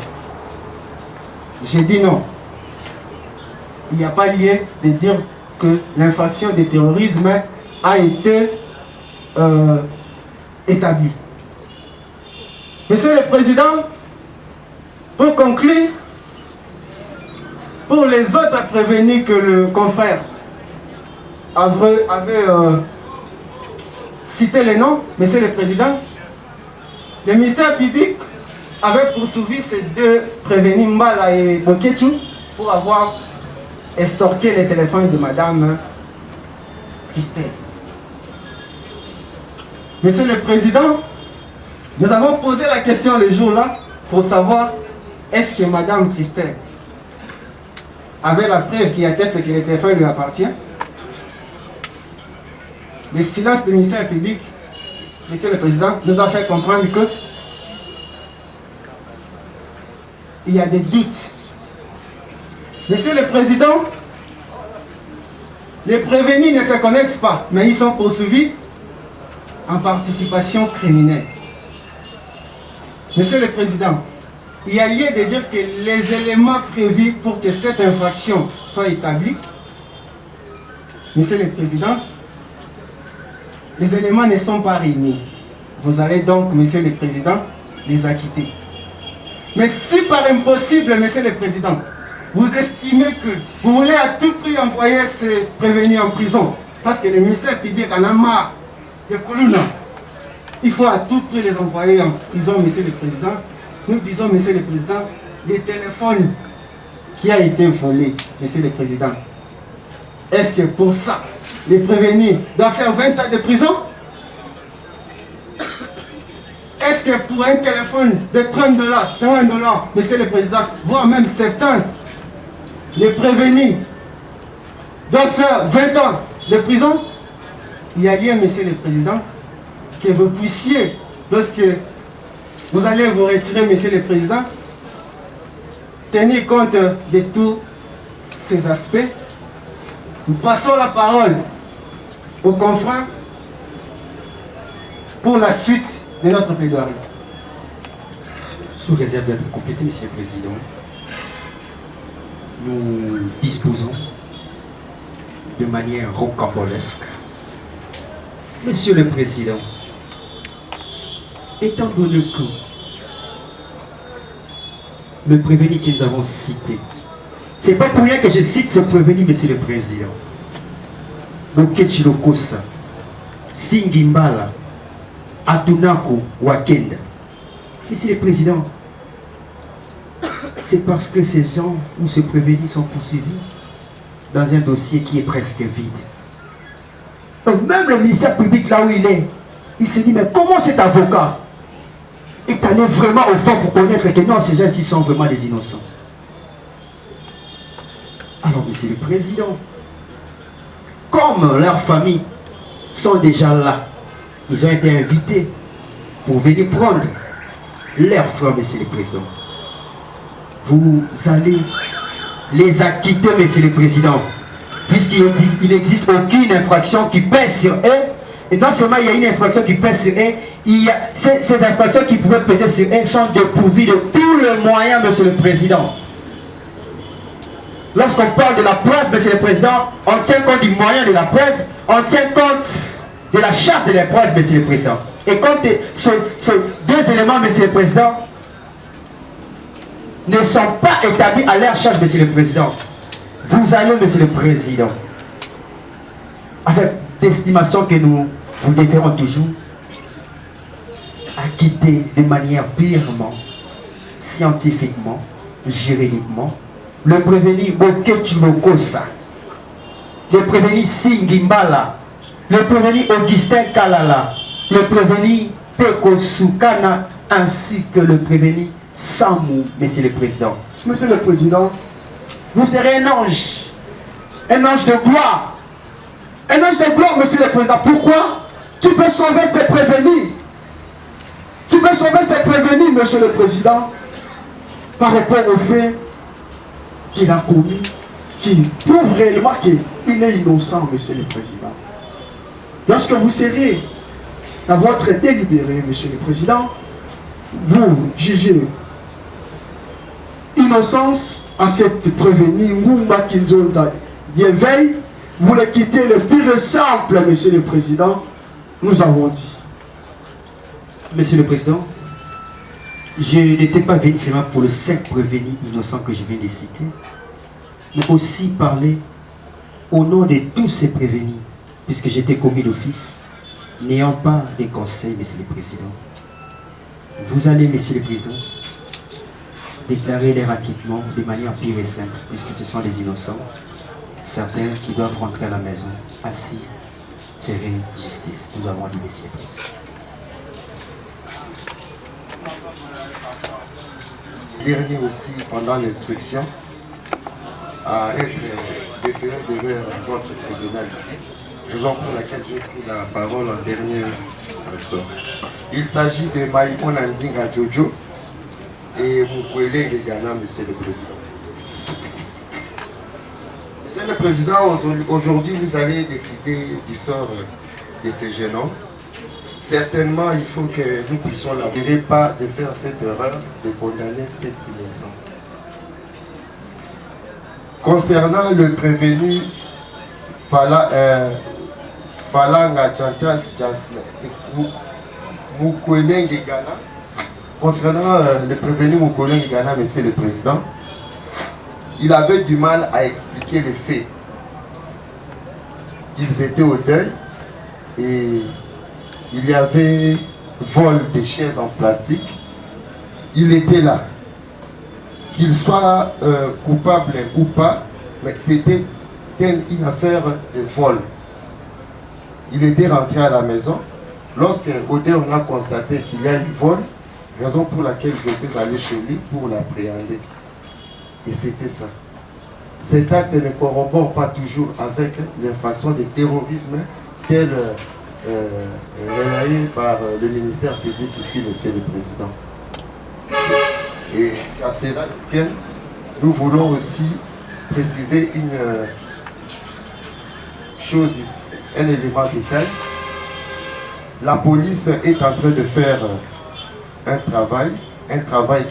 J'ai dit non. Il n'y a pas lieu de dire que l'infraction de terrorisme a été établie. Monsieur le Président, pour conclure, pour les autres prévenus que le confrère avait cité les noms, Monsieur le Président, le ministère public avait poursuivi ces deux prévenus, Mbala et Bokechu, pour avoir extorqué les téléphones de Madame Christelle. Monsieur le Président, nous avons posé la question le jour-là pour savoir est-ce que Madame Christelle avait la preuve qui atteste que le téléphone lui appartient. Le silence du ministère public, Monsieur le Président, nous a fait comprendre que il y a des doutes. Monsieur le Président, les prévenus ne se connaissent pas, mais ils sont poursuivis en participation criminelle. Monsieur le Président, il y a lieu de dire que les éléments prévus pour que cette infraction soit établie, Monsieur le Président, les éléments ne sont pas réunis. Vous allez donc, Monsieur le Président, les acquitter. Mais si par impossible, Monsieur le Président, vous estimez que vous voulez à tout prix envoyer ces prévenus en prison, parce que le ministère public en a marre de Koulouna, il faut à tout prix les envoyer en prison, Monsieur le Président. Nous disons, Monsieur le Président, les téléphones qui a été volé, Monsieur le Président. Est-ce que pour ça, les prévenus doivent faire 20 ans de prison? Est-ce que pour un téléphone de 30 $, 50 $, Monsieur le Président, voire même 70, les prévenus doivent faire 20 ans de prison? Il y a lieu, Monsieur le Président, que vous puissiez, lorsque vous allez vous retirer, Monsieur le Président, tenir compte de tous ces aspects. Nous passons la parole aux confrères pour la suite de notre plaidoirie. Sous réserve d'être complété, Monsieur le Président, nous disposons de manière rocambolesque. Monsieur le Président, étant donné que le prévenu que nous avons cité, c'est pas pour rien que je cite ce prévenu, Monsieur le Président. Bokechi Lokosa, Singimbala, Atunako, Wakenda. Monsieur le Président, c'est parce que ces gens ou ces prévenus sont poursuivis dans un dossier qui est presque vide. Et même le ministère public, là où il se dit, mais comment cet avocat est allé vraiment au fond pour connaître que non, ces gens-ci sont vraiment des innocents. Alors, Monsieur le Président, comme leurs familles sont déjà là, ils ont été invités pour venir prendre leur frère, Monsieur le Président. Vous allez les acquitter, Monsieur le Président, puisqu'il n'existe aucune infraction qui pèse sur eux. Et non seulement il y a une infraction qui pèse sur eux, il y a ces infractions qui pouvaient peser sur eux sont dépourvues de tous les moyens, Monsieur le Président. Lorsqu'on parle de la preuve, Monsieur le Président, on tient compte du moyen de la preuve, on tient compte de la charge de la preuve, Monsieur le Président. Et quand ces deux éléments, Monsieur le Président, ne sont pas établis à leur charge, Monsieur le Président, vous allez, Monsieur le Président, avec l'estimation que nous vous déférons toujours, acquitter de manière purement, scientifiquement, juridiquement, le prévenu Boketu Lokosa, le prévenu Singimbala, le prévenu Augustin Kalala, le prévenu Peko Soukana, ainsi que le prévenu Samou, Monsieur le Président. Monsieur le Président, vous serez un ange de gloire. Un ange de gloire, Monsieur le Président. Pourquoi? Qui peut sauver ses prévenus? Qui peut sauver ses prévenus, Monsieur le Président, par rapport au fait qu'il a commis, qui prouve réellement qu'il est innocent, Monsieur le Président. Lorsque vous serez dans votre délibéré, Monsieur le Président, vous jugez innocence à cette prévenue Ngumba Kinzonza Dieveil, vous le quittez le pire simple, Monsieur le Président, nous avons dit. Monsieur le Président, je n'étais pas venu seulement pour le simple prévenu innocent que je viens de citer, mais aussi parler au nom de tous ces prévenus, puisque j'étais commis d'office, n'ayant pas de conseils, Monsieur le Président. Vous allez, Monsieur le Président, déclarer les acquittements de manière pure et simple, puisque ce sont des innocents, certains qui doivent rentrer à la maison. Ainsi serait justice. Nous avons dit, Monsieur le Président. Dernier aussi, pendant l'instruction, à être déféré devant votre tribunal ici, raison pour laquelle j'ai pris la parole en dernier ressort. Il s'agit de Maïmon Nzinga Jojo et Mukwele Ngegana, Monsieur le Président. Monsieur le Président, aujourd'hui vous allez décider du sort de ces jeunes hommes. Certainement, il faut que nous puissions la vérité, pas de faire cette erreur de condamner cet innocent. Concernant le prévenu Falanga Chantas Mukwele Ngegana, concernant le prévenu Mukwele Ngegana, Monsieur le Président, il avait du mal à expliquer les faits. Ils étaient au deuil et il y avait vol de chaises en plastique. Il était là. Qu'il soit coupable ou pas, mais c'était une affaire de vol. Il était rentré à la maison. Lorsque Odeur on a constaté qu'il y a eu vol, raison pour laquelle ils étaient allés chez lui pour l'appréhender. Et c'était ça. Cet acte ne corrobore pas toujours avec l'infraction de terrorisme telle relayée par le ministère public ici, Monsieur le Président. Et à cela tienne, nous voulons aussi préciser une chose ici, un élément détail. La police est en train de faire un travail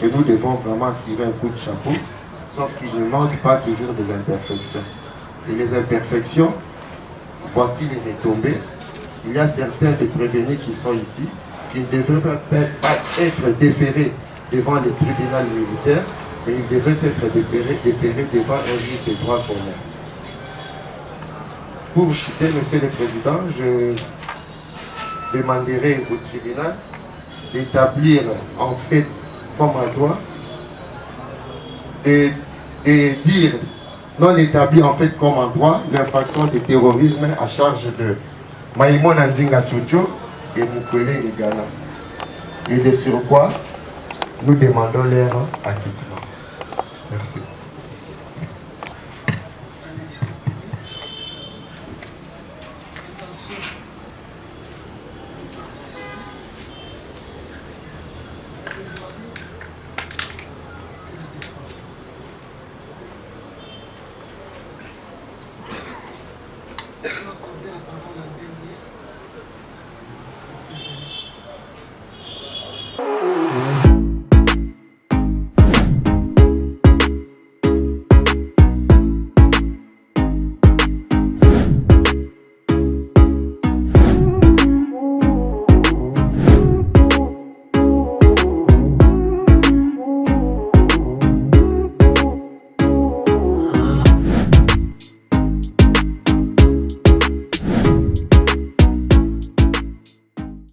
que nous devons vraiment tirer un coup de chapeau, sauf qu'il ne manque pas toujours des imperfections. Et les imperfections, voici les retombées. Il y a certains des prévenus qui sont ici, qui ne devraient pas être déférés devant le tribunal militaire, mais ils devraient être déférés devant un juge de droit commun. Pour chuter, Monsieur le Président, je demanderai au tribunal d'établir en fait comme un droit, de dire non établi en fait comme un droit l'infraction de terrorisme à charge de Maïmon Nzinga Jojo et Mukwele Ngegana. Et de surcroît, nous demandons leur acquittement. Merci. Je vais accorder la parole en dernier